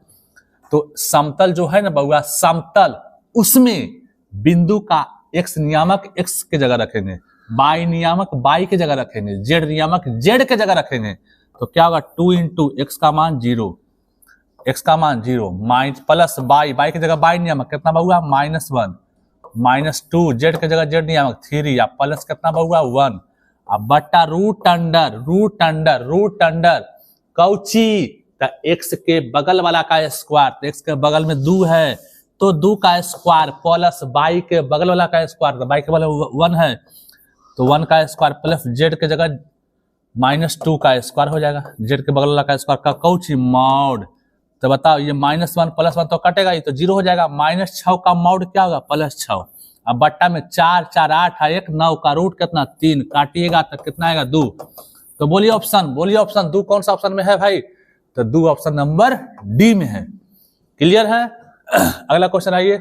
तो समतल जो है ना बउआ, समतल उसमें बिंदु का x नियामक x के जगह रखेंगे, y नियामक y के जगह रखेंगे, z नियामक z के जगह रखेंगे, तो क्या होगा 2 इंटू x का मान 0, x का मान 0 माइनस प्लस y की जगह y नियामक कितना बउआ -1 -2, z के जगह z नियामक 3 या प्लस कितना बउआ 1, अब बट्टा रूट अंडर कौची, तो x के बगल वाला का स्क्वायर, तो x के बगल में 2 है तो 2 का स्क्वायर प्लस बाई के बगल वाला का स्क्वायर, तो बाई के बगल 1 है तो 1 का स्क्वायर प्लस जेड के जगह -2 का स्क्वायर हो जाएगा, जेड के बगल वाला का स्क्वायर का कौची मॉड। तो बताओ ये -1 + 1 तो कटेगा, ये तो 0 हो जाएगा। -6 का मॉड क्या होगा +6। अब बट्टा में 4 4 8 1 9 का रूट कितना 3, काटिएगा तो कितना आएगा 2। तो बोलिए ऑप्शन 2 कौन सा ऑप्शन में है भाई? तो 2 ऑप्शन नंबर डी में है। क्लियर है? अगला क्वेश्चन आइए।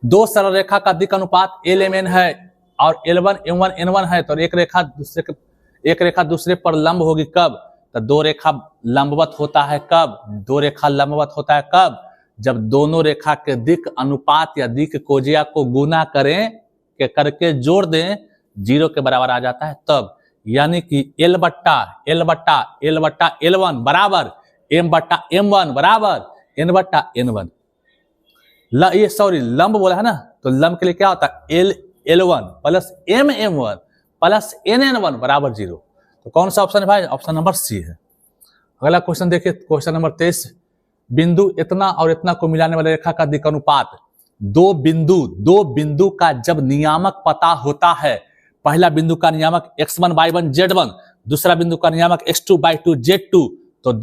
2 सरल रेखा का दिक् अनुपात LMN है और L1 M1 N1 है, तो एक रेखा दूसरे पर लंब होगी कब? तो 2 रेखा लंबवत होता है कब? 2 रेखा लंबवत होता है कब? जब दोनों रेखा के दिक् अनुपात या दिक् कोजिया को गुना करके जोड़ दें 0 के बराबर आ जाता है तब। यानी कि L बट्टा L1 बराबर M बट्टा M1 बराबर N बट्टा N1। ये सॉरी लंब बोला है ना, तो लंब के लिए क्या होता है L1 plus MM1 plus NN1 बराबर 0। तो कौन सा ऑप्शन है भाई? ऑप्शन नंबर सी है। अगला क्वेश्चन देखिए, क्वेश्चन नंबर 23। बिंदु इतना और इतना को मिलाने वाले रेखा का दिक् अनुपात। दो बिंदु का जब नियामक पता होता है, पहला बिंदु का नियामक x1 y1 z1, दूसरा बिंदु का नियामक x2 y2 z2, तो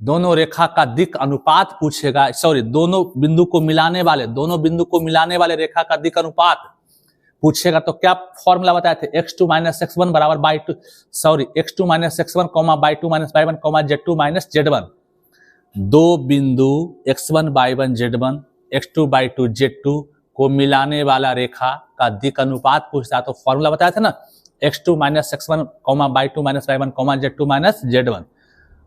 दोनों रेखा का दिक् अनुपात पूछेगा। सॉरी, दोनों बिंदु को मिलाने वाले रेखा का दिक् अनुपात पूछेगा। तो क्या फॉर्मूला बताए थे? x2 - x1 बराबर y2, sorry x2 - x1 y2 - y1 z2 - z1। दो बिंदु x1 y1 z1 x2 y2 z2 को मिलाने वाला रेखा का दिक् अनुपात पूछता है। तो फॉर्मूला बताया था ना, x2 - x1 y2 - y1 z2 - z1।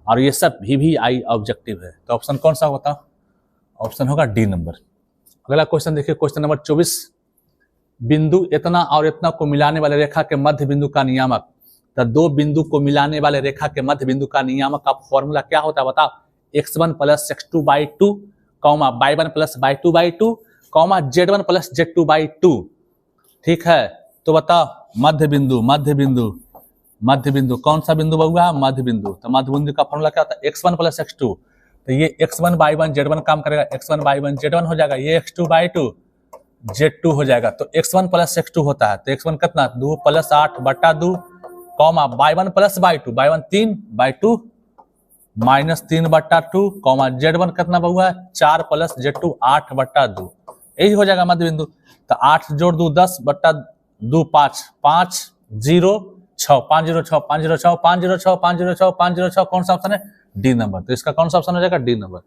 और ये सब VVI ऑब्जेक्टिव है। तो ऑप्शन कौन सा होता? ऑप्शन होगा डी नंबर। अगला क्वेश्चन देखिए, क्वेश्चन नंबर 24। बिंदु इतना और इतना को मिलाने वाले रेखा के मध्य बिंदु का नियामक। तो 2 बिंदु को मिलाने वाले रेखा के मध्य बिंदु का नियामक का फॉर्मूला क्या होता है बताओ? x1 + x2 y2 y1 + y2 y2 z1 + z2 y2। ठीक है, तो बताओ मध्य बिंदु कौन सा बिंदु बउआ? मध्य बिंदु। तो मध्य बिंदु का फॉर्मूला क्या होता है? x1 + x2। तो ये x1 y1 z1 काम करेगा, x1 y1 z1 हो जाएगा, ये x2 y2 z2 हो जाएगा। तो x1 + x2 होता है, तो x1 कितना 2 + 8 बटा 2 y1 + y2 y1 3 y2 -3 बटा 2 z1 कितना बउआ? 4 + z2 8 बटा 2। यही हो जाएगा मध्य बिंदु। तो 8 जोड़ 2 10 बटा 2 5 5 0 6 5 0 6 5 0 6 5 0 6 5 0 6 5 0 6। कौन सा ऑप्शन है? D number. तो इसका कौन सा ऑप्शन हो जाएगा? D number.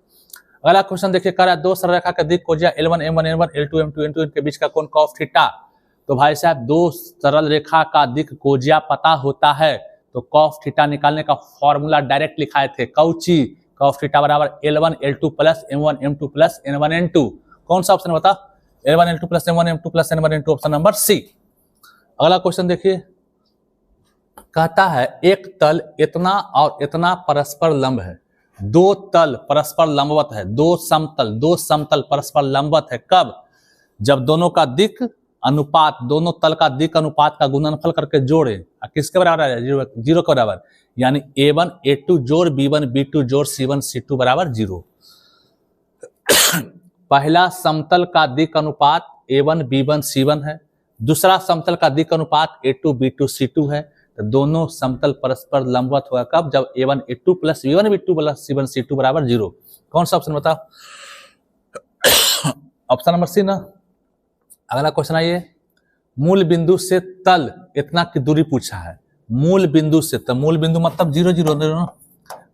अगला क्वेश्चन देखिए, कह रहा है 2 सरल रेखा का दिक् Kojiya L1 M1 N1 L2 M2 N2 इनके बीच का कोण cos थीटा। तो भाई साहब 2 सरल रेखा का दिक् कोजिया पता होता है, तो cos थीटा निकालने का फॉर्मूला डायरेक्ट लिखाए थे। कौची? cos थीटा बराबर L1 L2 plus M1 M2 plus N1 N2। कौन सा ऑप्शन बता? L1 L2 plus M1 M2 plus N1 N2, option number C. अगला क्वेश्चन देखिए, कहता है एक तल इतना और इतना परस्पर लंब है। 2 तल परस्पर लंबवत है, 2 समतल परस्पर लंबवत है कब? जब दोनों तल का दिक् अनुपात का गुणनफल करके जोड़े। किसके बराबर है? 0 के बराबर। यानी A1 A2 जोड़ B1 B2 जोड़ C1 C2 बराबर 0। पहला समतल का दिक् अनुपात A1 B1 C1 है, दूसरा समतल का दिक् अनुपात A2 B2 C2 है। तो दोनों समतल परस्पर लंबवत होगा कब? जब A1 A2 plus B1 B2 plus C1 C2 बराबर 0। कौन सा ऑप्शन बताओ? ऑप्शन नंबर सी ना। अगला क्वेश्चन आइए, मूल बिंदु से तल इतना की दूरी पूछा है। मूल बिंदु से, तो मूल बिंदु मतलब 0 0।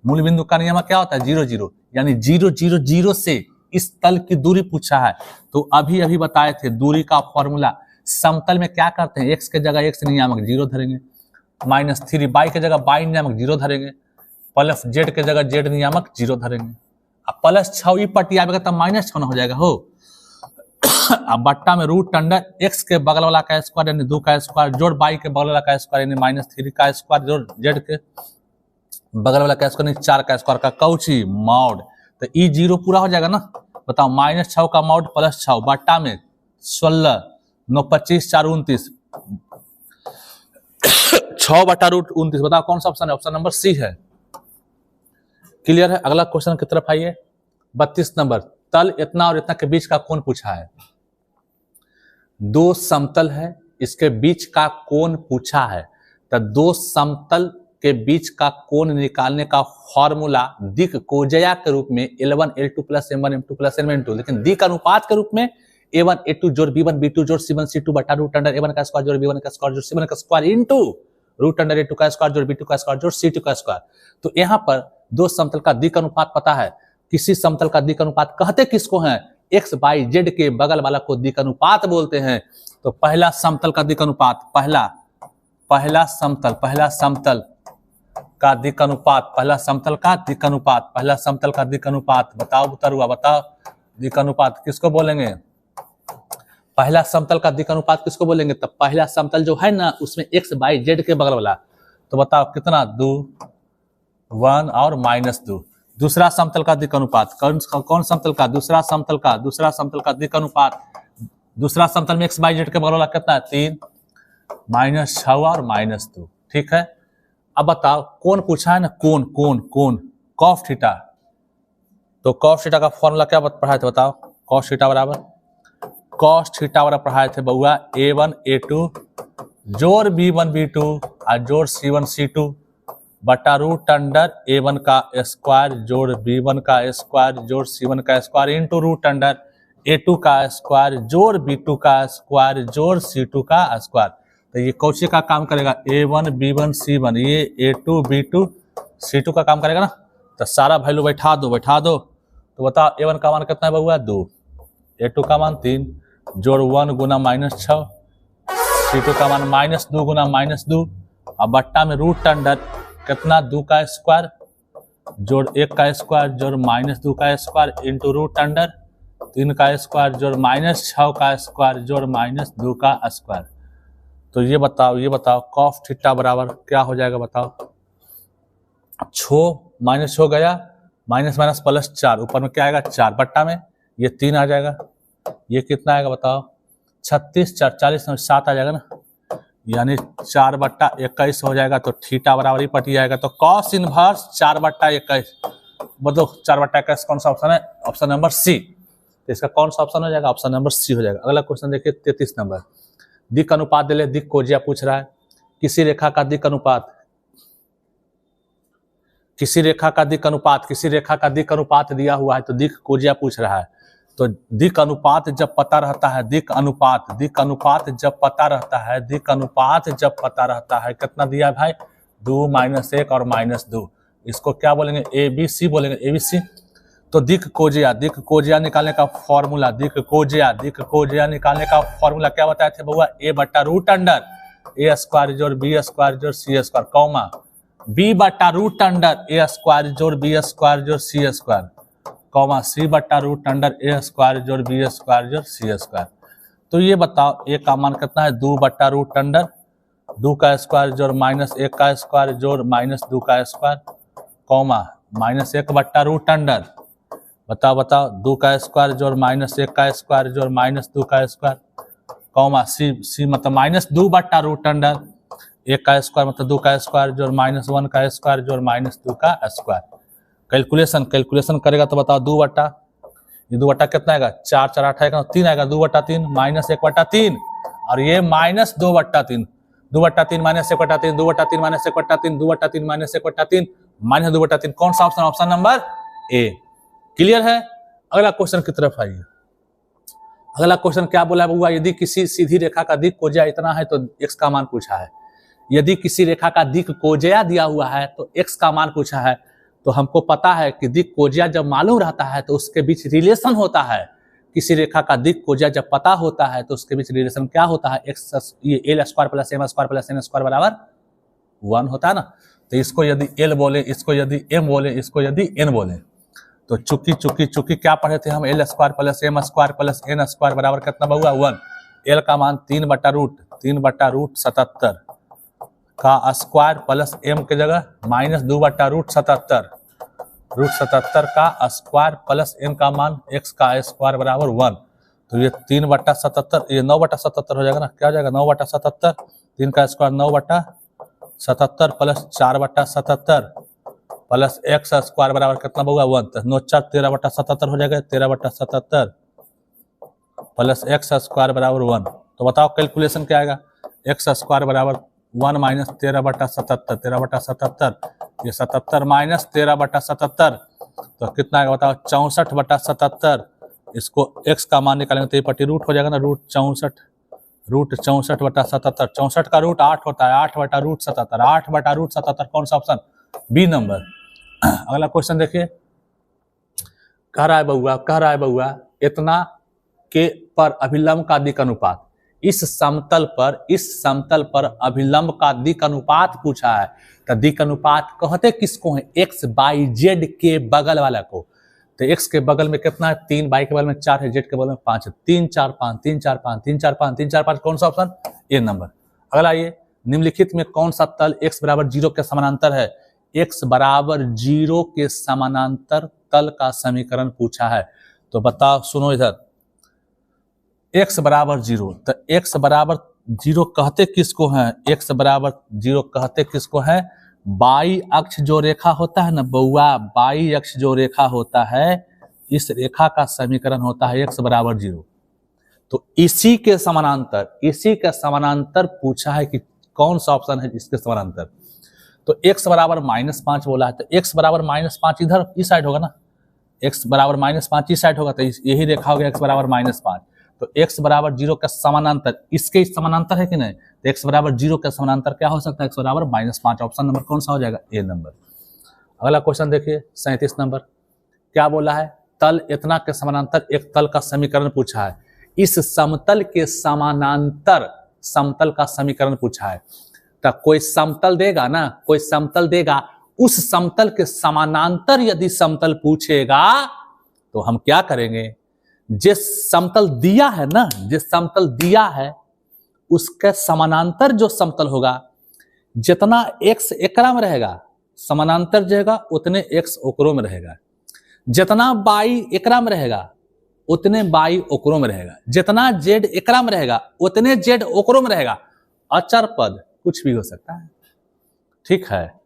मूल बिंदु का नियम क्या होता है? 0 0। यानी 0 0 0 से इस तल की दूरी पूछा है। तो अभी बताए थे दूरी का फॉर्मूला। समतल में क्या करते हैं? x के जगह x नियामक 0 धरेंगे, -3 y के जगह y नियामक 0 धरेंगे, प्लस z के जगह z नियामक 0 धरेंगे। अब +6 पटियाएगा तो -6 हो जाएगा हो। अब बट्टा में रूट अंडर x के बगल वाला का स्क्वायर यानी 2 का स्क्वायर जोड़ y के बगल वाला का स्क्वायर यानी -3 का स्क्वायर जोड़ z के बगल वाला का स्क्वायर यानी 4 का स्क्वायर का कौची मॉड। तो ई 0 पूरा हो जाएगा ना। बताओ -6 का मॉड +6 बट्टा में 16 9 25 4 29 6 बटा रूट 29। बताओ कौन सा ऑप्शन है? ऑप्शन नंबर सी है। क्लियर है? अगला क्वेश्चन की तरफ आइए, 32 नंबर। तल इतना और इतना के बीच का कोण पूछा है। दो समतल है, इसके बीच का कोण पूछा है, तो दो समतल के बीच का कोण निकालने का फॉर्मूला दिक् कोजया के रूप में L1 L2 plus M1 M2 plus N1 N2, लेकिन दिक् अनुपात के रूप में A1 A2 जोड़ B1 B2 जोड़ C1 C2 बटा रूट अंडर A1 का स्क्वायर जोड़ B1 का स्क्वायर जोड़ C1 का square into root under A2 का स्क्वायर जोड़ B2 का स्क्वायर जोड़ C2 का स्क्वायर। तो यहाँ पर दो समतल का दिक् अनुपात पता है। किसी समतल का दिक् अनुपात कहते किसको हैं? एक्स बाई जेड के बगल वाला को दिक् अनुपात बोलते हैं। तो पहला समतल का दिक् अनुपात, पहला समतल का दिक् अनुपात, पहला समतल का दिक् अनुपात, पहला समतल का दिक् अनुपात बताओ बुतरुआ, बताओ दिक् अनुपात किसको बोलेंगे? पहला समतल का दिक् अनुपात किसको बोलेंगे? तब पहला समतल जो है ना उसमें एक्स बाई जेड के बगल वाला, तो बताओ कितना? 2 1 और -2। दूसरा समतल का दिक् अनुपात कौन समतल का? दूसरा समतल का दिक् अनुपात, दूसरा समतल में एक्स बाई जेड के बगल वाला कितना है? 3 -6 और -2। ठीक है, अब बताओ कोण पूछा है ना, कोण कॉस थीटा। तो कॉस थीटा का फॉर्मूला क्या पढ़ाए थे बताओ? कॉस थीटा बराबर पढ़ाए थे बउआ A1 A2 जोड़ B1 B2 और जोड़ C1 C2 बटा रूट अंडर A1 का स्क्वायर जोड़ B1 का स्क्वायर जोड़ C1 का square into root under A2 का स्क्वायर जोड़ B2 का स्क्वायर जोड़ C2 का स्क्वायर। तो ये कौन सी का काम करेगा? A1 B1 C1, ये A2 B2 C2 का काम करेगा ना। तो सारा वैल्यू बैठा दो। तो बताओ A1 का मान कितना है बउआ? 2, A2 का मान 3 जोड़ 1 गुना -6, C2 का मान -2 गुना -2 और बट्टा में रूट अंडर कितना? 2 का स्क्वायर जोड़ 1 का स्क्वायर जोड़ -2 का स्क्वायर इंटू रूट अंडर 3 का स्क्वायर जोड़ -6 का स्क्वायर जोड़ -2 का स्क्वायर। तो ये बताओ कॉस थीटा बराबर क्या हो जाएगा बताओ? माइनस हो गया, माइनस प्लस 4, ऊपर में क्या आएगा? 4 बट्टा में ये 3 आ जाएगा, ये कितना आएगा बताओ? 36 4 40 7 आ जाएगा ना, यानी 4/21 हो जाएगा। तो थीटा बराबर ही पट जाएगा। तो कॉस इनवर्स 4/21 मतलब 4/21 कौन सा ऑप्शन है? Option number C. तो इसका कौन सा ऑप्शन हो जाएगा? ऑप्शन नंबर सी हो जाएगा। अगला क्वेश्चन देखिए 33 नंबर, दिक् अनुपात दे ले, दिक् कोजिया पूछ रहा है। किसी रेखा का दिक् अनुपात दिया हुआ है तो दिक् कोजिया पूछ रहा है। तो दिक् अनुपात जब पता रहता है, दिक् अनुपात जब पता रहता है कितना दिया भाई? 2 -1 और -2, इसको क्या बोलेंगे? ABC बोलेंगे, ABC। तो दिक् कोजिया निकालने का फॉर्मूला, दिक् कोजिया निकालने का फॉर्मूला क्या बताए थे बउआ? A बटा रूट अंडर A स्क्वायर जोड़ B स्क्वायर जोड़ C स्क्वायर कौमा B बटा रूट अंडर A स्क्वायर जोड़ B स्क्वायर जोड़ C स्क्वायर कौमा C बटा रूट अंडर A स्क्वायर जोड़ B स्क्वायर जोड़ C स्क्वायर। तो ये बताओ A का मान कितना है? 2 बटा रूट अंडर 2 का स्क्वायर जोड़ -1 का स्क्वायर जोड़ -2 का स्क्वायर कौमा -1 बटा रूट अंडर बताओ 2 का स्क्वायर जोड़ -1 का स्क्वायर जोड़ -2 का स्क्वायर कौमा C मतलब -2 बटा रूट अंडर 1 का स्क्वायर मतलब 2 का स्क्वायर जोड़ -1 का स्क्वायर जोड़ -2 का स्क्वायर। कैलकुलेशन करेगा तो बताओ 2 बटा, ये 2 बटा कितना आएगा? 4 4 8 आएगा, 3 आएगा, 2 बटा 3 -1/3 और ये -2/3, 2/3 -1/3, 2/3 -1/3, 2/3 -1/3 -2/3। कौन सा option? Option number A. Clear है? अगला क्वेश्चन की तरफ आइए। अगला क्वेश्चन क्या बोला है बउआ? यदि किसी सीधी रेखा का दिक् कोजिया इतना है तो x का मान पूछा है। यदि किसी रेखा का दिक् कोजिया दिया हुआ है तो x का मान पूछा है। तो हमको पता है कि दिक् कोजिया जब मालूम रहता है तो उसके बीच रिलेशन होता है। किसी रेखा का दिक् कोजिया जब पता होता है तो उसके बीच रिलेशन क्या होता है? x ये L square plus M square plus N square बराबर 1 होता है ना। तो इसको यदि L बोले, इसको यदि M बोले, इसको यदि N बोले, तो चुकी क्या पढ़े थे हम? L square plus M square plus N square बराबर कितना बउआ? 1। L का मान 3/√77 का स्क्वायर प्लस M के जगह -2/√77 का स्क्वायर प्लस M का मान x का स्क्वायर बराबर 1। तो ये 3/77, ये 9/77 हो जाएगा ना। क्या हो जाएगा? 9/77, 3 का square 9/77 plus 4/77 plus x square बराबर कितना होगा 1, 9 4 13/77 हो जाएगा, 13/77 प्लस एक्स स्क्वायर बराबर 1। तो बताओ कैलकुलेशन क्या आएगा, एक्स स्क्वायर बराबर 1 माइनस 13/77, 13/77 ये 77 माइनस 13/77 तो कितना आएगा बताओ 64/77। इसको x का मान निकालेंगे तो ये पट्टी रूट हो जाएगा ना, रूट 64/77, 64 का रूट 8 होता है, 8/√77, 8/√77 कौन सा ऑप्शन, बी नंबर। अगला क्वेश्चन देखिए, कह रहा है बउआ इतना के पर अभिलंब का दिक् अनुपात, इस समतल पर अभिलंब का दिक् अनुपात पूछा है। तो दिक् अनुपात कहते किसको है, एक्स बाई जेड के बगल वाला को। तो एक्स के बगल में कितना है 3, बाई के बगल में 4 है, जेड के बगल में 5 है, 3 4 5 3 4 5 3 4 5 3 4 5 कौन सा ऑप्शन, ए नंबर। अगला ये निम्नलिखित में कौन सा तल x बराबर 0 के समानांतर है, x बराबर 0 के समानांतर तल का समीकरण पूछा है। तो बताओ सुनो इधर, x बराबर 0, तो x बराबर 0 कहते किसको है, x बराबर 0 कहते किसको है, बाई अक्ष जो रेखा होता है ना बउआ, बाई अक्ष जो रेखा होता है इस रेखा का समीकरण होता है x बराबर 0। तो इसी के समानांतर पूछा है कि कौन सा ऑप्शन है इसके समानांतर। तो x बराबर -5 बोला है, तो x बराबर -5 इधर इस साइड होगा ना, x बराबर -5 इस साइड होगा, तो यही रेखा हो गया x बराबर -5। तो x बराबर 0 का समानांतर इसके समानांतर है कि नहीं, तो x बराबर 0 का समानांतर क्या हो सकता है, x बराबर -5। ऑप्शन नंबर कौन सा हो जाएगा, ए नंबर। अगला क्वेश्चन देखिए 37 नंबर, क्या बोला है, तल इतना के समानांतर एक तल का समीकरण पूछा है। इस समतल के समानांतर समतल का समीकरण पूछा है। तो कोई समतल देगा ना, कोई समतल देगा, उस समतल के समानांतर यदि समतल पूछेगा तो हम क्या करेंगे, जिस समतल दिया है ना, जिस समतल दिया है उसके समानांतर जो समतल होगा, जितना x एकरा में रहेगा समानांतर रहेगा उतने x ओकरों में रहेगा, जितना y एकरा में रहेगा उतने y ओकरों में रहेगा, जितना z एकरा में रहेगा उतने z ओकरों में रहेगा। अचर पद कुछ भी हो सकता है, ठीक है।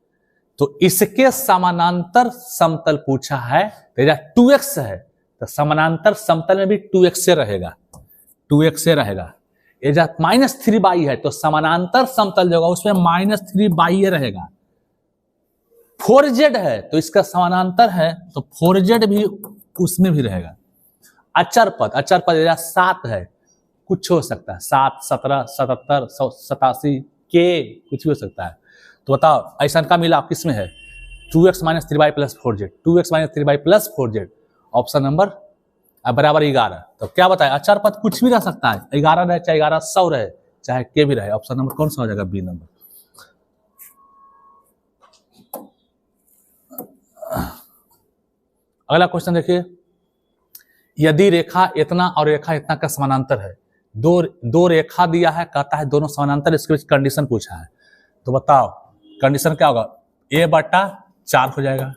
तो इसके समानांतर समतल पूछा है, तेरा 2x है, तो समानांतर समतल में भी 2x से रहेगा, 2x से रहेगा। ये जब -3y है तो समानांतर समतल जो होगा उसमें -3y रहेगा। 4z है तो इसका समानांतर है तो 4z भी उसमें भी रहेगा। अचर पद 7 है, कुछ हो सकता है, 7 17 77 87 के कुछ भी हो सकता है। तो बताओ ऐसा का मिला किसमें है, 2x - 3y + 4z, 2x - 3y + 4z, option number बराबर 11। तो क्या बताए, अचर पद कुछ भी रह सकता है, 11 रहे चाहे 1100 रहे चाहे के भी रहे, ऑप्शन नंबर कौन सा हो जाएगा, बी नंबर। अगला क्वेश्चन देखिए, यदि रेखा इतना और रेखा इतना का समानांतर है, दो रेखा दिया है, कहता है दोनों समानांतर, इसके बीच कंडीशन पूछा है। तो बताओ कंडीशन क्या होगा, a/4 हो जाएगा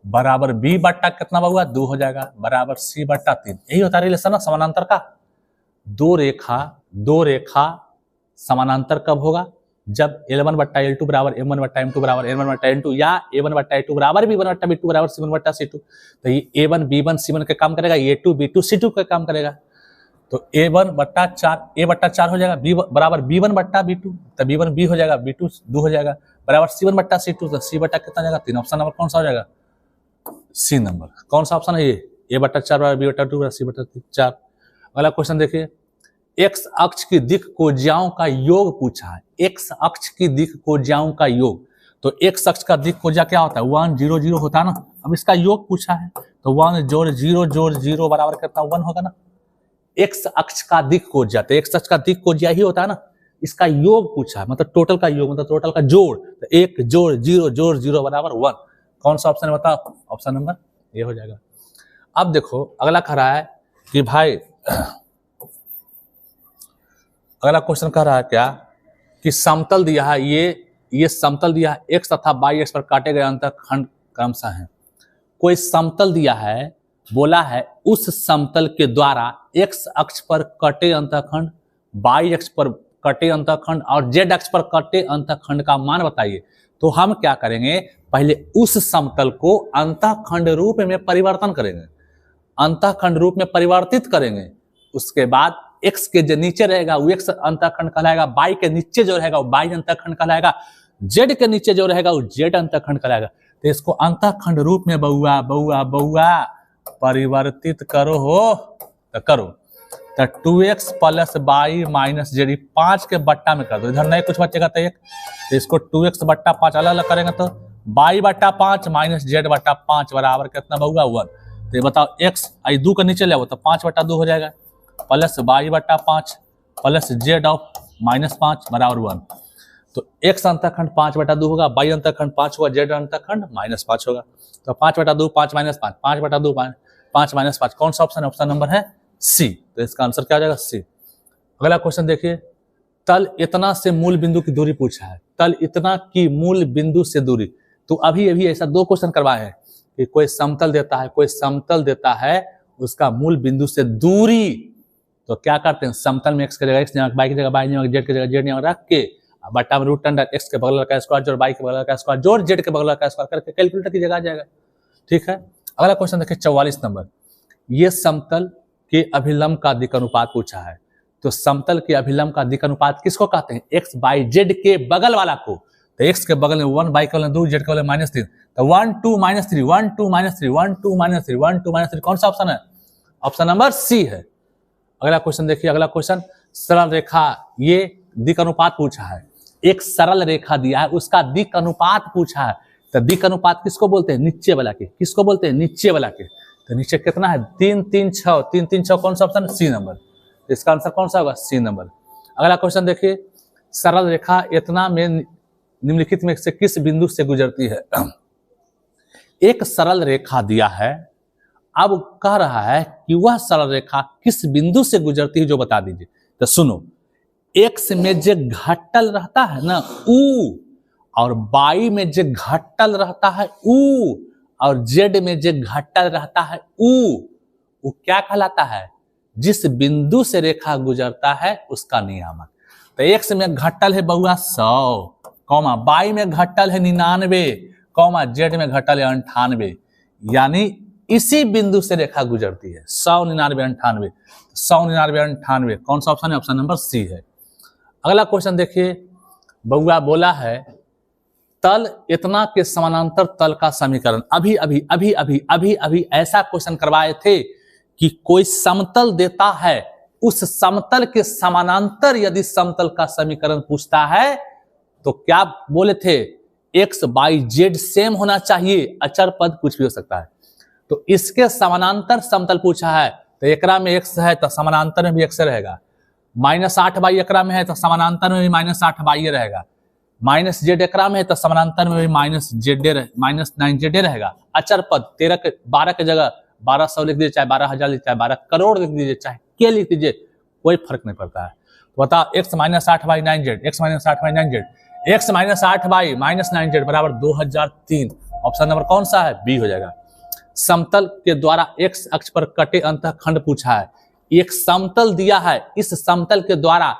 बराबर b बट्टा कितना होगा 2 हो जाएगा बराबर c/3। यही होता है रिलेशन ना समानांतर का। दो रेखा समानांतर कब होगा, जब L1/L2 बराबर M1/M2 बराबर N1/N2 या A1/A2 बराबर B1/B2 बराबर C1/C2। तो ये A1 B1 C1 का काम करेगा, A2 B2 C2 का काम करेगा। तो A1/4 हो जाएगा, B बराबर B1/B2, तो B1 B हो जाएगा, B2 2 हो जाएगा बराबर C1/C2, तो C बट्टा कितना जाएगा 3। ऑप्शन नंबर कौन सा हो जाएगा, सी नंबर। कौन सा ऑप्शन है ये, A/4 बराबर B/2 बराबर C/4। अगला क्वेश्चन देखिए, एक्स अक्ष की दिक् कोज्याओं का योग पूछा है, एक्स अक्ष की दिक् कोज्याओं का योग। तो एक्स अक्ष का दिक् कोज्या क्या होता है, 1 0 0 होता है ना। अब इसका योग पूछा है तो 1 जोड़ 0 जोड़ 0 बराबर कितना 1 होगा ना। एक्स अक्ष का दिक् कोज्या, तो एक्स अक्ष का दिक् कोज्या ही होता है ना। इसका योग पूछा है, मतलब टोटल का योग, मतलब टोटल का जोड़। तो 1 जोड़ 0 जोड़ 0 बराबर 1। कौन सा ऑप्शन है बताओ, ऑप्शन नंबर ये हो जाएगा। अब देखो अगला कह रहा है कि भाई, अगला क्वेश्चन कह रहा है क्या कि समतल दिया है, ये समतल दिया है, एक्स तथा वाई एक्स पर काटे गए अंतःखंड क्रमशः हैं। कोई समतल दिया है, बोला है उस समतल के द्वारा एक्स अक्ष पर कटे अंतःखंड, वाई अक्ष पर कटे अंतःखंड और जेड अक्ष पर कटे अंतःखंड का मान बताइए। तो हम क्या करेंगे, पहले उस समतल को अंतःखंड रूप में परिवर्तन करेंगे, अंतःखंड रूप में परिवर्तित करेंगे। उसके बाद x के जो नीचे रहेगा वो x अंतःखंड कहलाएगा, y के नीचे जो रहेगा वो y अंतःखंड कहलाएगा, z के नीचे जो रहेगा वो z अंतःखंड कहलाएगा। तो इसको अंतःखंड रूप में बउआ बउआ बउआ परिवर्तित करो हो, तो करो। तो 2x plus y minus Z 5 के बट्टा में कर दो, इधर नहीं कुछ बचेगा तो 1, तो इसको 2x बट्टा 5 अलग अलग करेंगे तो y बट्टा 5 माइनस जेड बट्टा 5 बराबर कितना बउआ 1। तो ये बताओ x आई 2 के नीचे ले आओ तो 5 बट्टा 2 हो जाएगा, प्लस y बट्टा 5 प्लस जेड ऑफ माइनस 5 बराबर 1। तो x अंतःखंड 5 बटा 2 होगा, y अंतःखंड 5 होगा, z अंतःखंड माइनस 5 होगा। तो 5 बटा 2 5 माइनस 5, 5 बटा 2 5 माइनस 5, कौन सा ऑप्शन है? ऑप्शन नंबर है सी। तो इसका आंसर क्या हो जाएगा? सी। अगला क्वेश्चन देखिए, तल इतना से मूल बिंदु की दूरी पूछा है, तल इतना की मूल बिंदु से दूरी। तो अभी ऐसा 2 क्वेश्चन करवाए हैं कि कोई समतल देता है, कोई समतल देता है, उसका मूल बिंदु से दूरी। तो क्या करते हैं, समतल में x की जगह x, y की जगह y, z की जगह z रख के बट्टा में रूट अंडर x के बगल का स्क्वायर जोड़ y के बगल का स्क्वायर जोड़ z के बगल का स्क्वायर करके कैलकुलेटर की जगह आ जाएगा। ठीक है, अगला क्वेश्चन देखिए 44 नंबर। ये समतल के अभिलंब का दिक् अनुपात पूछा है। तो समतल के अभिलंब का दिक् अनुपात किसको कहते हैं? x बाई z के बगल वाला को। तो x के बगल में 1, y के बगल में 2, z के बगल में -3, तो 1 2 -3 1 2 -3 1 2 -3 1 2 -3, कौन सा ऑप्शन है? ऑप्शन नंबर सी है। अगला क्वेश्चन देखिए, अगला क्वेश्चन सरल रेखा, ये दिक् अनुपात पूछा है। एक सरल रेखा दिया है, उसका दिक् अनुपात पूछा है। तो दिक् अनुपात किसको बोलते हैं? नीचे वाला के। किसको बोलते हैं? नीचे वाला के। तो नीचे कितना है? 3 3 6, 3 3 6, कौन सा ऑप्शन? C number. इसका आंसर कौन सा होगा? सी नंबर। अगला क्वेश्चन देखिए, सरल रेखा इतना में निम्नलिखित में से किस बिंदु से गुजरती है? एक सरल रेखा दिया है, अब कह रहा है कि वह सरल रेखा किस बिंदु से गुजरती है जो बता दीजिए। तो सुनो, x में जो घटल रहता है ना u, और y में जो घटल रहता है u, और z में जो घटल रहता है u, वो क्या कहलाता है? जिस बिंदु से रेखा गुजरता है उसका नियामक। तो x में घटल है बउआ 100, कौमा y में घटल है 99, कौमा z में घटल है 98, यानी इसी बिंदु से रेखा गुजरती है। 100 99 98, 100 99 98, कौन सा ऑप्शन है? ऑप्शन नंबर सी है। अगला क्वेश्चन देखिए, बउआ बोला है तल इतना के समानांतर तल का समीकरण। अभी ऐसा क्वेश्चन करवाए थे कि कोई समतल देता है, उस समतल के समानांतर यदि समतल का समीकरण पूछता है तो क्या बोले थे? x बाई जेड सेम होना चाहिए, अचर पद कुछ भी हो सकता है। तो इसके समानांतर समतल पूछा है, तो एकरा में x है तो समानांतर में भी x रहेगा, -8 बाई एकरा में है तो समानांतर में भी -8 बाई रहेगा, -z एकरा में है तो समानांतर में भी -9z रहेगा। अचर पद 12 के जगह 1200 लिख दीजिए, चाहे 12,000 लिख, चाहे 12 करोड़ लिख दीजिए, चाहे के लिख दीजिए, कोई फर्क नहीं पड़ता है। तो बताओ x -8 by 9z, x -8 by 9z, x -8 by -9z बराबर 2003। ऑप्शन नंबर कौन सा है? बी हो जाएगा। समतल के द्वारा x अक्ष पर कटे अंतःखंड पूछा है। एक समतल दिया है, इस समतल के द्वारा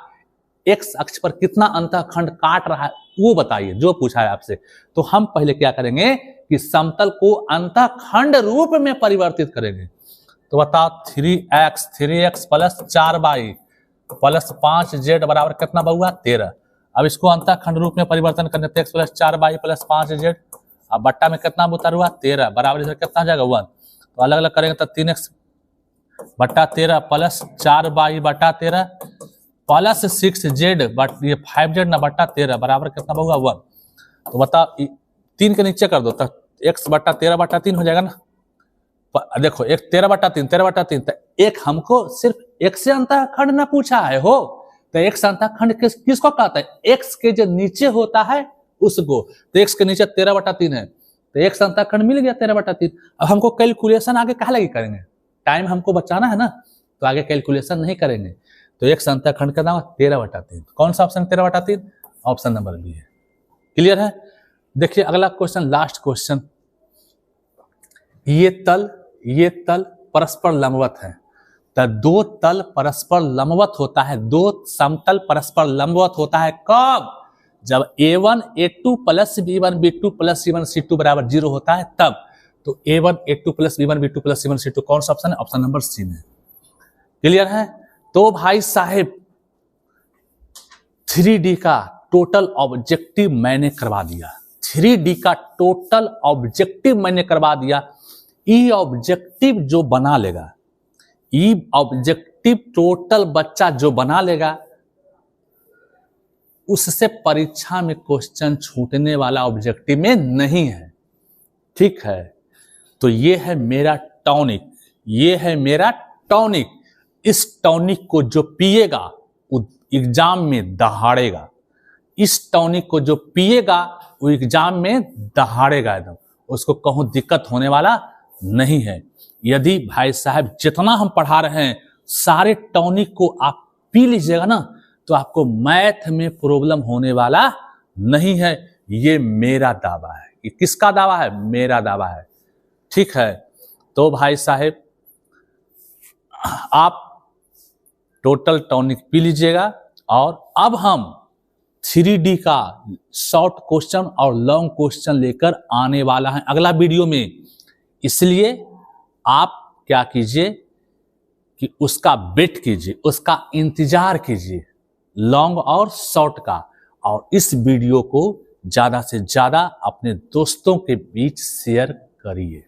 x अक्ष पर कितना अंतःखंड काट रहा है वो बताइए, जो पूछा है आपसे। तो हम पहले क्या करेंगे कि समतल को अंतःखंड रूप में परिवर्तित करेंगे। तो बताओ 3x plus 4y plus 5z बराबर कितना बउआ? 13। अब इसको अंतःखंड रूप में परिवर्तन करने, तो x plus 4y plus 5z, अब बट्टा में कितना उतर हुआ? 13 बराबर इधर कितना जाएगा? 1। तो अलग अलग करेंगे तो 3x बट्टा 13 प्लस 4y बट्टा 13 प्लस 6z बट ये 5z ना बट्टा 13 बराबर कितना होगा? 1। तो बताओ 3 के नीचे कर दो तो x बट्टा 13 बट्टा 3 हो जाएगा ना। देखो 13 बट्टा 3 तो एक हमको सिर्फ x से अंतःखंड ना पूछा है हो, तो x अंतःखंड किसको कहता है? x के जो नीचे होता है उसको। तो x के नीचे 13 बट्टा 3 है, तो x अंतःखंड मिल गया 13 बट्टा 3। अब हमको कैलकुलेशन आगे कहाँ लगी करेंगे? टाइम हमको बचाना है ना, तो आगे कैलकुलेशन नहीं करेंगे। तो x अंतःखंड का नाम 13 बट्टा 3। कौन सा ऑप्शन 13 बट्टा 3? ऑप्शन नंबर बी है। क्लियर है? देखिए अगला क्वेश्चन, लास्ट क्वेश्चन। ये तल परस्पर लंबवत है। तो 2 तल परस्पर लंबवत होता है, 2 समतल परस्पर लंबवत होता है कब? जब A1 A2 plus B1 B2 plus C1 C2 बराबर 0 होता है तब। तो A1 A2 plus B1 B2 plus C1 C2 कौन सा ऑप्शन है? ऑप्शन नंबर सी में। क्लियर है? तो भाई साहेब 3D का टोटल ऑब्जेक्टिव मैंने करवा दिया। 3D का टोटल ऑब्जेक्टिव मैंने करवा दिया। ई ऑब्जेक्टिव जो बना लेगा, ई ऑब्जेक्टिव टोटल बच्चा जो बना लेगा, उससे परीक्षा में क्वेश्चन छूटने वाला ऑब्जेक्टिव में नहीं है। ठीक है? तो ये है मेरा टॉनिक, ये है मेरा टॉनिक। इस टॉनिक को जो पिएगा वो एग्जाम में दहाड़ेगा। इस टॉनिक को जो पिएगा वो एग्जाम में दहाड़ेगा एकदम, उसको कहूं दिक्कत होने वाला नहीं है। यदि भाई साहब जितना हम पढ़ा रहे हैं सारे टॉनिक को आप पी लीजिएगा ना, तो आपको मैथ में प्रॉब्लम होने वाला नहीं है। ये मेरा दावा है। ये किसका दावा है? मेरा दावा है। ठीक है? तो भाई साहब आप टोटल टॉनिक पी लीजिएगा। और अब हम 3D का शॉर्ट क्वेश्चन और लॉन्ग क्वेश्चन लेकर आने वाला है अगला वीडियो में। इसलिए आप क्या कीजिए कि उसका वेट कीजिए, उसका इंतजार कीजिए, लॉन्ग और शॉर्ट का। और इस वीडियो को ज्यादा से ज्यादा अपने दोस्तों के बीच शेयर करिए।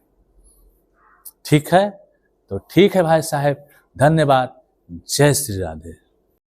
ठीक है? तो ठीक है भाई साहब, धन्यवाद। जय श्री राधे।